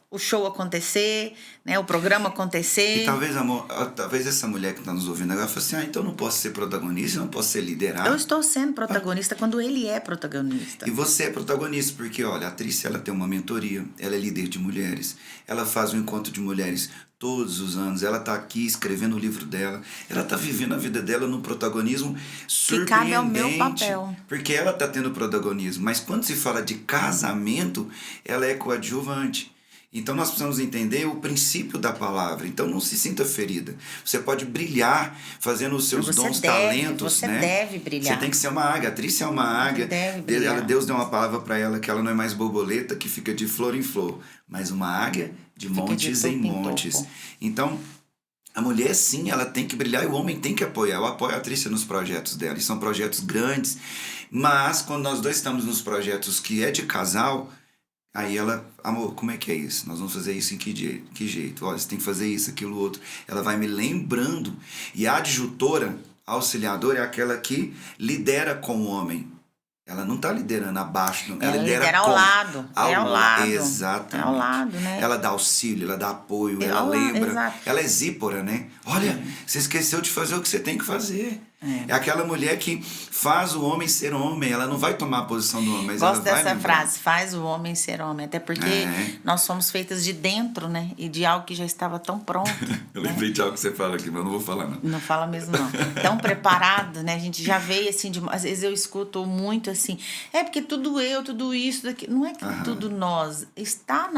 o show acontecer, né, o programa acontecer. E talvez essa mulher que está nos ouvindo agora fale assim, então eu não posso ser protagonista, eu não posso ser liderado. Eu estou sendo protagonista quando ele é protagonista. E você é protagonista, porque olha, a Trícia, ela tem uma mentoria, ela é líder de mulheres, ela faz um encontro de mulheres todos os anos, ela está aqui escrevendo o livro dela, ela está vivendo a vida dela num protagonismo surpreendente. Que cabe ao meu papel. Porque ela está tendo protagonismo, mas quando se fala de casamento, ela é coadjuvante. Então nós precisamos entender o princípio da palavra. Então não se sinta ferida. Você pode brilhar fazendo os seus dons, talentos. Você deve brilhar. Você tem que ser uma águia. A Trícia é uma águia. Deus deu uma palavra para ela que ela não é mais borboleta que fica de flor em flor, mas uma águia de montes em montes. Então a mulher sim, ela tem que brilhar e o homem tem que apoiar. Eu apoio a Trícia nos projetos dela. E são projetos grandes. Mas quando nós dois estamos nos projetos que é de casal, aí ela, amor, como é que é isso? Nós vamos fazer isso em que jeito? Olha, você tem que fazer isso, aquilo, outro. Ela vai me lembrando. E a adjutora, A auxiliadora é aquela que lidera com o homem. Ela não está liderando abaixo, não. Ela lidera ao com, lado. Ao lado. Exatamente. É ao lado, né? Ela dá auxílio, ela dá apoio, ela ao lembra. exato. Ela é zípora, né? Olha, você esqueceu de fazer o que você tem que fazer. É aquela mulher que faz o homem ser homem. Ela não vai tomar a posição do homem, mas Gosto ela vai dessa lembrar. frase, faz o homem ser homem. Até porque nós somos feitas de dentro, né? E de algo que já estava tão pronto. Eu lembrei de algo que você fala aqui, mas não vou falar, não. Não fala mesmo, não. Tão preparado, né? A gente já veio assim, às vezes eu escuto muito assim, porque tudo eu, tudo isso, daqui. Não é que tudo nós. Está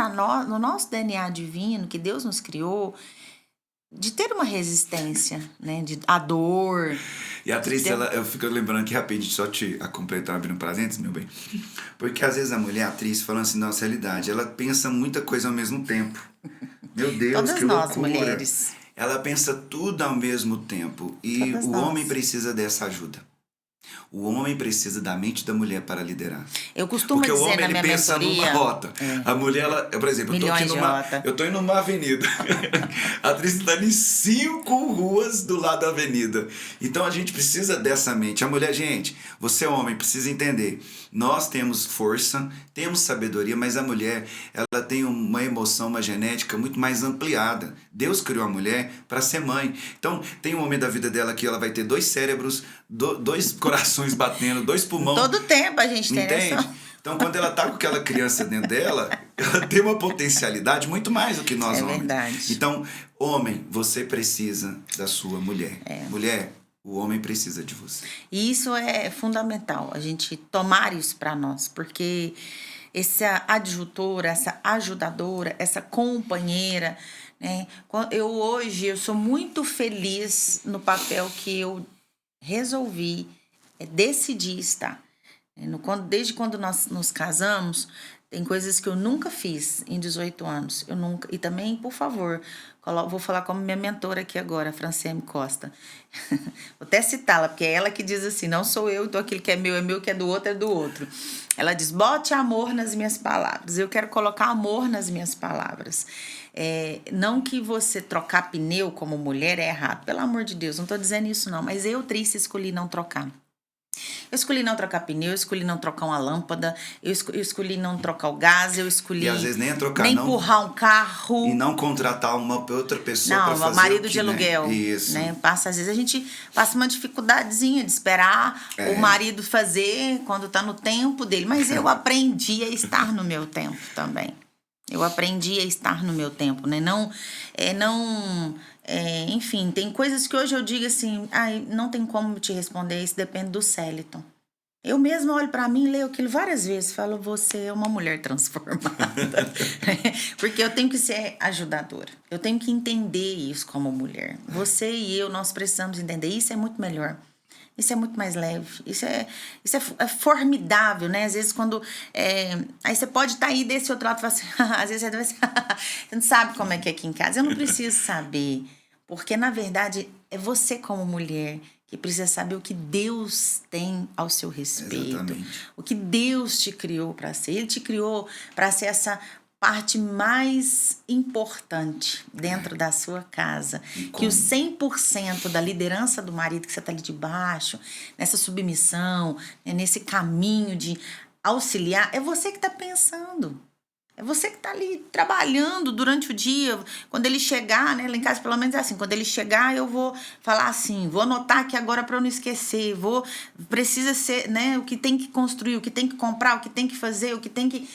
no nosso DNA divino, que Deus nos criou, de ter uma resistência, né? A dor. E a atriz, eu fico lembrando aqui rapidinho, só te completar, abrindo parênteses, meu bem. Porque às vezes a mulher, a atriz, falando assim, nossa realidade, ela pensa muita coisa ao mesmo tempo. Meu Deus, todas que nós, loucura. Mulheres. Ela pensa tudo ao mesmo tempo. E Todas o nós. homem precisa dessa ajuda. O homem precisa da mente da mulher para liderar. Eu costumo Porque dizer o homem, na ele minha pensa mentoria... numa rota. A mulher, ela, por exemplo, eu tô indo numa avenida. A atriz está em 5 ruas do lado da avenida. Então a gente precisa dessa mente. A mulher, gente, você homem, precisa entender. Nós temos força, temos sabedoria, mas a mulher, ela tem uma emoção, uma genética muito mais ampliada. Deus criou a mulher para ser mãe. Então, tem um momento da vida dela que ela vai ter 2 cérebros, 2 corações batendo, 2 pulmões. Todo tempo a gente tem Entende? Então, quando ela tá com aquela criança dentro dela, ela tem uma potencialidade muito mais do que nós homens. Verdade. Então, homem, você precisa da sua mulher. Mulher, o homem precisa de você. E isso é fundamental, a gente tomar isso para nós, porque essa adjutora, essa ajudadora, essa companheira, né? Hoje eu sou muito feliz no papel que eu resolvi, decidi estar. Desde quando nós nos casamos, tem coisas que eu nunca fiz em 18 anos. E também, por favor, vou falar como minha mentora aqui agora, a Franciane Costa. Vou até citá-la, porque é ela que diz assim, não sou eu, então aquilo que é meu, que é do outro é do outro. Ela diz, bote amor nas minhas palavras. Eu quero colocar amor nas minhas palavras. Não que você trocar pneu como mulher é errado, pelo amor de Deus, não estou dizendo isso não, mas eu, Trícia, escolhi não trocar. Eu escolhi não trocar pneu, eu escolhi não trocar uma lâmpada, eu escolhi não trocar o gás, eu escolhi... E às vezes nem trocar, nem não, empurrar um carro. E não contratar uma outra pessoa para fazer marido o que, de aluguel. Né? Isso. Né? Às vezes a gente passa uma dificuldadezinha de esperar o marido fazer quando tá no tempo dele. Mas eu aprendi a estar no meu tempo também. Eu aprendi a estar no meu tempo, né? Enfim, tem coisas que hoje eu digo assim, não tem como te responder, isso depende do Celiton. Eu mesma olho para mim e leio aquilo várias vezes, falo, você é uma mulher transformada. Porque eu tenho que ser ajudadora, eu tenho que entender isso como mulher. Você e eu, nós precisamos entender, isso é muito melhor. Isso é muito mais leve, isso é formidável, né? Às vezes quando... aí você pode estar aí desse outro lado e falar assim... às vezes você não sabe como é que é aqui em casa. Eu não preciso saber, porque na verdade é você como mulher que precisa saber o que Deus tem ao seu respeito. Exatamente. O que Deus te criou para ser. Ele te criou para ser essa parte mais importante dentro da sua casa. Que o 100% da liderança do marido que você está ali debaixo, nessa submissão, nesse caminho de auxiliar, é você que está pensando. É você que está ali trabalhando durante o dia. Quando ele chegar, né, lá em casa pelo menos é assim, quando ele chegar eu vou falar assim, vou anotar aqui agora para eu não esquecer, precisa ser, né, o que tem que construir, o que tem que comprar, o que tem que fazer, o que tem que...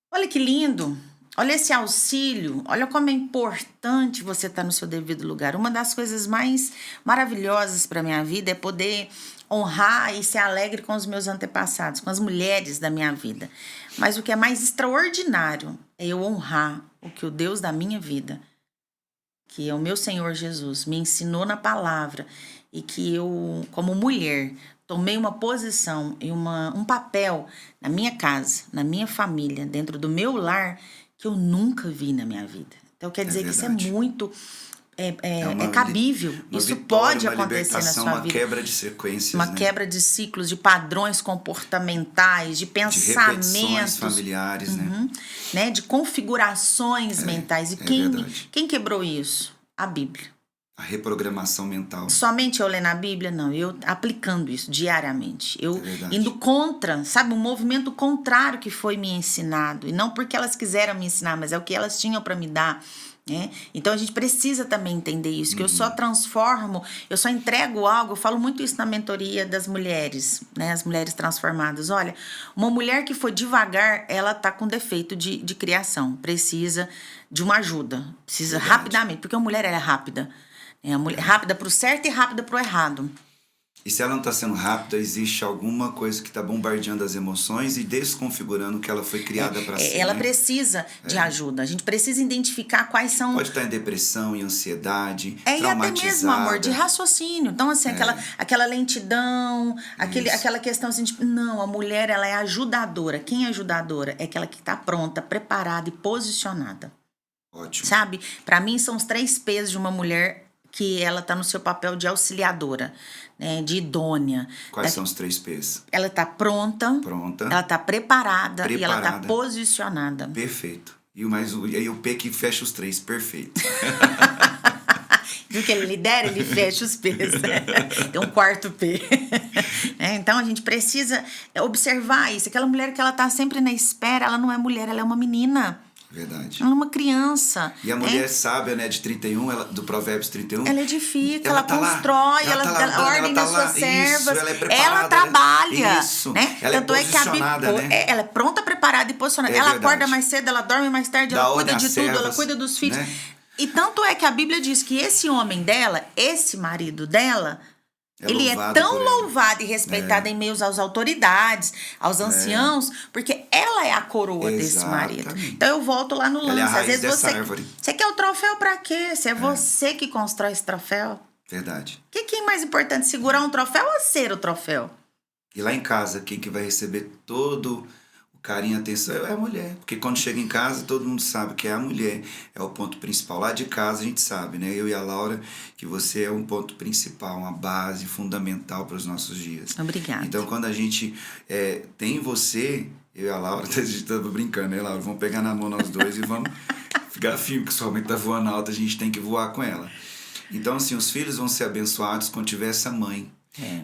Olha que lindo, olha esse auxílio, olha como é importante você estar no seu devido lugar. Uma das coisas mais maravilhosas para a minha vida é poder honrar e ser alegre com os meus antepassados, com as mulheres da minha vida. Mas o que é mais extraordinário é eu honrar o que o Deus da minha vida, que é o meu Senhor Jesus, me ensinou na palavra e que eu, como mulher, tomei uma posição e um papel na minha casa, na minha família, dentro do meu lar, que eu nunca vi na minha vida. Então, quer dizer que isso é muito... É cabível. Isso pode acontecer na sua vida. Uma quebra de sequências. Uma quebra de ciclos, de padrões comportamentais, de pensamentos. De repetições familiares, né? De configurações mentais. E quem quebrou isso? A Bíblia. A reprogramação mental. Somente eu lendo a Bíblia? Não, eu aplicando isso diariamente. Eu verdade. indo contra, sabe, um movimento contrário que foi me ensinado. E não porque elas quiseram me ensinar, mas é o que elas tinham para me dar. Né? Então a gente precisa também entender isso, que eu só transformo, eu só entrego algo. Eu falo muito isso na mentoria das mulheres, né? As mulheres transformadas. Olha, uma mulher que foi devagar, ela tá com defeito de criação, precisa de uma ajuda, precisa Verdade. rapidamente, porque a mulher ela é rápida. É a mulher rápida pro certo e rápida pro errado. E se ela não está sendo rápida, existe alguma coisa que está bombardeando as emoções e desconfigurando o que ela foi criada para ser. Ela né? precisa de ajuda. A gente precisa identificar quais são... Pode estar em depressão, em ansiedade, e traumatizada. até mesmo, amor, de raciocínio. Então, assim, aquela lentidão, aquela questão assim, não, a mulher, ela é ajudadora. Quem é ajudadora? É aquela que está pronta, preparada e posicionada. Ótimo. Sabe? Para mim, são os 3 P's de uma mulher que ela tá no seu papel de auxiliadora, né, de idônea. Quais são os 3 P's? Ela tá pronta, ela tá preparada e ela tá posicionada. Perfeito. E aí o P que fecha os 3, perfeito. Viu que ele lidera, ele fecha os P's, né? Tem um 4º P. Então a gente precisa observar isso. Aquela mulher que ela tá sempre na espera, ela não é mulher, ela é uma menina. Verdade. Ela é uma criança. E a mulher sábia, né, de 31, do Provérbios 31. Ela edifica, ela tá constrói, ela tá ela ordena as suas servas. Isso, ela é preparada. Ela trabalha. Isso. Né? Ela Tanto é posicionada, né? Ela é pronta, preparada e posicionada. Ela verdade. acorda mais cedo, ela dorme mais tarde, ela cuida de tudo, ela cuida dos filhos. Né? E tanto é que a Bíblia diz que esse homem dela, esse marido dela, ele é tão louvado e respeitado em meio às autoridades, aos anciãos, porque ela é a coroa desse marido. Então eu volto lá no lance. Às vezes você quer o troféu pra quê? Se é você que constrói esse troféu. Verdade. O que é mais importante, segurar um troféu ou ser o troféu? E lá em casa, quem que vai receber todo o carinho e atenção é a mulher. Porque quando chega em casa, todo mundo sabe que é a mulher. É o ponto principal. Lá de casa a gente sabe, né? Eu e a Laura, que você é um ponto principal, uma base fundamental para os nossos dias. Obrigada. Então, quando a gente tem você, eu e a Laura, a gente tá brincando, né, Laura? Vamos pegar na mão nós dois e vamos ficar firme, que sua mãe tá voando alto, a gente tem que voar com ela. Então, assim, os filhos vão ser abençoados quando tiver essa mãe.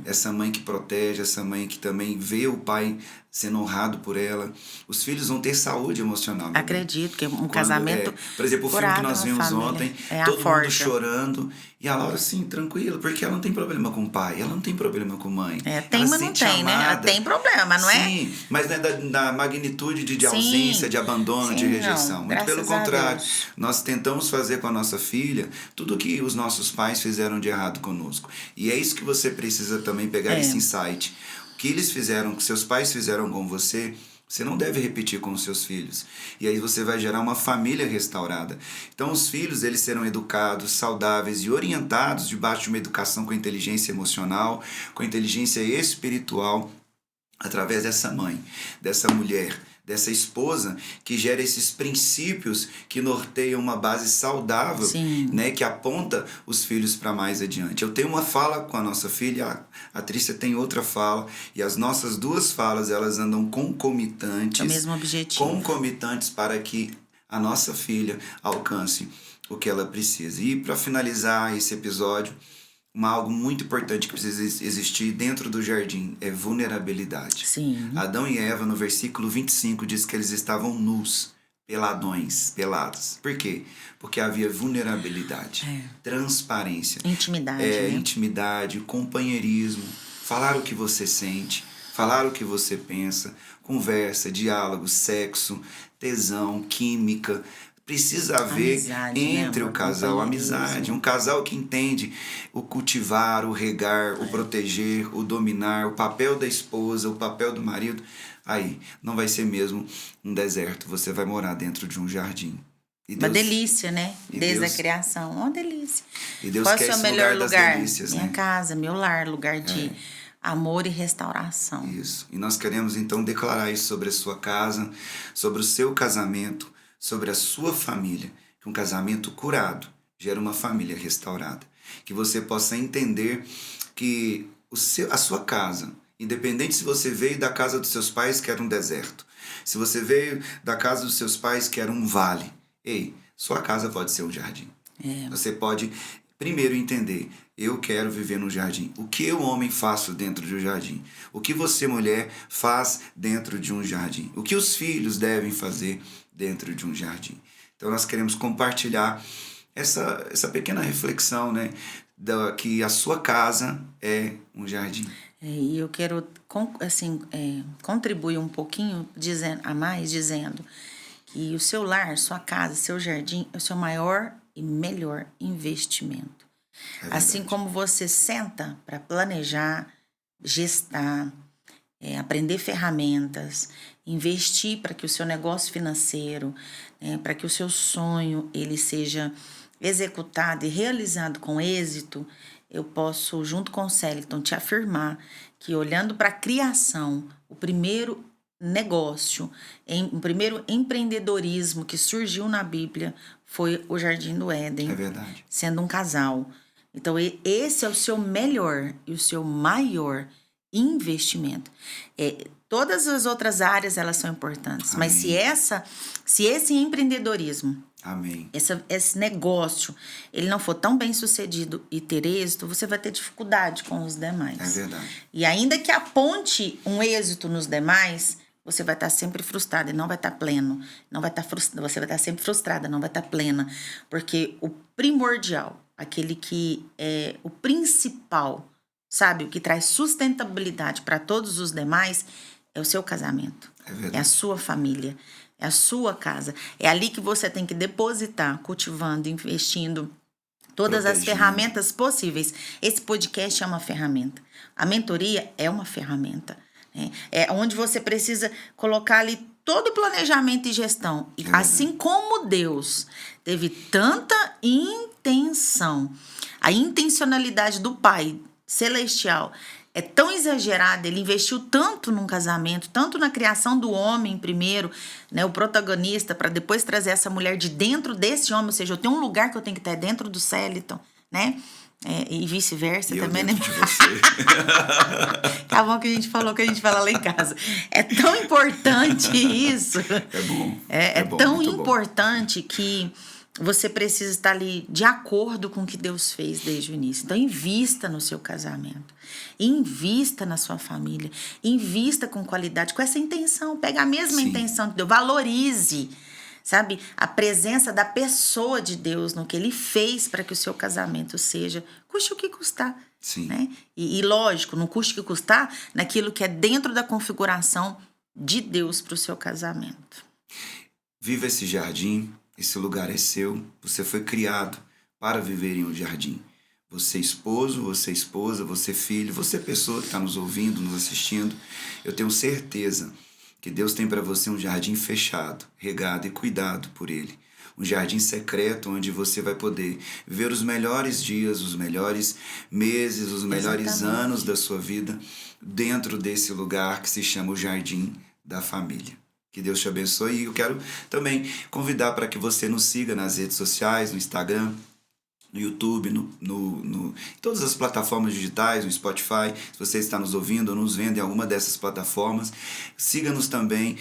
Essa mãe que protege, essa mãe que também vê o pai sendo honrado por ela. Os filhos vão ter saúde emocional. Acredito que um casamento por exemplo, o filme que nós vimos ontem, todo mundo chorando. E a Laura, assim, tranquila, porque ela não tem problema com o pai, ela não tem problema com a mãe. Tem, mas não tem, né? Ela tem problema, não é? Sim, mas não é da magnitude de ausência, de abandono, de rejeição. Não, muito pelo contrário. Nós tentamos fazer com a nossa filha tudo o que os nossos pais fizeram de errado conosco. E é isso que você precisa também pegar esse insight. O que eles fizeram, o que seus pais fizeram com você não deve repetir com os seus filhos. E aí você vai gerar uma família restaurada. Então os filhos, eles serão educados, saudáveis e orientados debaixo de uma educação com inteligência emocional, com inteligência espiritual, através dessa mãe, dessa mulher, dessa esposa que gera esses princípios que norteiam uma base saudável, né, que aponta os filhos para mais adiante. Eu tenho uma fala com a nossa filha, a Trícia tem outra fala, e as nossas 2 falas, elas andam concomitantes. É o mesmo objetivo. Concomitantes para que a nossa filha alcance o que ela precisa. E para finalizar esse episódio, algo muito importante que precisa existir dentro do jardim é vulnerabilidade. Sim. Adão e Eva, no versículo 25, diz que eles estavam nus, pelados. Por quê? Porque havia vulnerabilidade, transparência. Intimidade, né? Intimidade, companheirismo, falar o que você sente, falar o que você pensa, conversa, diálogo, sexo, tesão, química. Precisa haver amizade, entre né, o casal amizade, um casal que entende o cultivar, o regar, o proteger, o dominar, o papel da esposa, o papel do marido. Aí não vai ser mesmo um deserto, você vai morar dentro de um jardim. E Deus, uma delícia, né? Desde Deus, a criação, uma delícia. E Deus Qual é o quer seu esse melhor lugar das delícias, Minha né? casa, meu lar, lugar de amor e restauração. Isso. E nós queremos então declarar isso sobre a sua casa, sobre o seu casamento, sobre a sua família, que um casamento curado gera uma família restaurada. Que você possa entender que a sua casa, independente se você veio da casa dos seus pais, que era um deserto, se você veio da casa dos seus pais, que era um vale, sua casa pode ser um jardim. Você pode primeiro entender, eu quero viver no jardim. O que eu, homem, faço dentro de um jardim? O que você, mulher, faz dentro de um jardim? O que os filhos devem fazer dentro de um jardim? Então nós queremos compartilhar essa pequena reflexão, né? Que a sua casa é um jardim. E eu quero contribuir um pouquinho dizendo que o seu lar, sua casa, seu jardim é o seu maior e melhor investimento. Assim como você senta para planejar, gestar, aprender ferramentas, investir para que o seu negócio financeiro, para que o seu sonho ele seja executado e realizado com êxito, eu posso, junto com o Celiton, te afirmar que olhando para a criação, o primeiro negócio, o primeiro empreendedorismo que surgiu na Bíblia foi o Jardim do Éden. É verdade. Sendo um casal. Então, esse é o seu melhor e o seu maior investimento. Todas as outras áreas, elas são importantes. Amém. Mas se esse empreendedorismo, amém, esse negócio, ele não for tão bem sucedido e ter êxito, você vai ter dificuldade com os demais. É verdade. E ainda que aponte um êxito nos demais, você vai estar sempre frustrada e não vai estar pleno. Você vai estar sempre frustrada, não vai estar plena. Porque o primordial, aquele que é o principal, sabe? O que traz sustentabilidade para todos os demais é o seu casamento. É verdade. É a sua família. É a sua casa. É ali que você tem que depositar, cultivando, investindo todas as ferramentas possíveis. Esse podcast é uma ferramenta. A mentoria é uma ferramenta. É onde você precisa colocar ali todo o planejamento e gestão. E assim como Deus teve tanta intenção, a intencionalidade do Pai Celestial é tão exagerada, ele investiu tanto num casamento, tanto na criação do homem primeiro, né, o protagonista, para depois trazer essa mulher de dentro desse homem, ou seja, eu tenho um lugar que eu tenho que estar dentro do Celiton, né? E vice-versa também, né? De você. Tá bom que a gente falou que a gente fala lá em casa. É tão importante isso. É bom. É tão importante que você precisa estar ali de acordo com o que Deus fez desde o início. Então, invista no seu casamento. Invista na sua família. Invista com qualidade, com essa intenção. Pega a mesma intenção de Deus. Valorize, sabe, a presença da pessoa de Deus no que Ele fez para que o seu casamento seja, custe o que custar. Sim. Né? E lógico, não custe o que custar naquilo que é dentro da configuração de Deus para o seu casamento. Viva esse jardim, esse lugar é seu, você foi criado para viver em um jardim. Você esposo, você esposa, você filho, você pessoa que está nos ouvindo, nos assistindo, eu tenho certeza que Deus tem para você um jardim fechado, regado e cuidado por Ele. Um jardim secreto onde você vai poder viver os melhores dias, os melhores meses, os melhores anos da sua vida dentro desse lugar que se chama o Jardim da Família. Que Deus te abençoe. E eu quero também convidar para que você nos siga nas redes sociais, no Instagram, no YouTube, em todas as plataformas digitais, no Spotify. Se você está nos ouvindo ou nos vendo em alguma dessas plataformas, siga-nos também,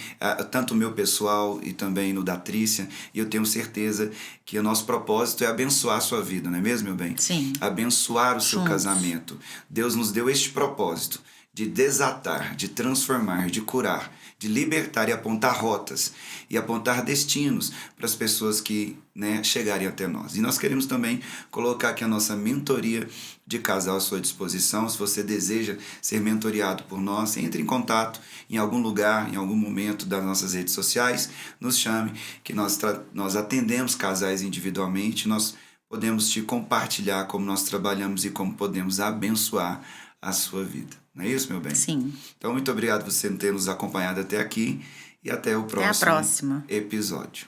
tanto o meu pessoal e também no da Trícia. E eu tenho certeza que o nosso propósito é abençoar a sua vida, não é mesmo, meu bem? Sim. Abençoar o seu casamento. Deus nos deu este propósito de desatar, de transformar, de curar, de libertar e apontar rotas e apontar destinos para as pessoas que chegarem até nós. E nós queremos também colocar aqui a nossa mentoria de casal à sua disposição. Se você deseja ser mentoriado por nós, entre em contato em algum lugar, em algum momento das nossas redes sociais, nos chame, que nós atendemos casais individualmente, nós podemos te compartilhar como nós trabalhamos e como podemos abençoar a sua vida. Não é isso, meu bem? Sim. Então, muito obrigado por você ter nos acompanhado até aqui e até o próximo próxima episódio.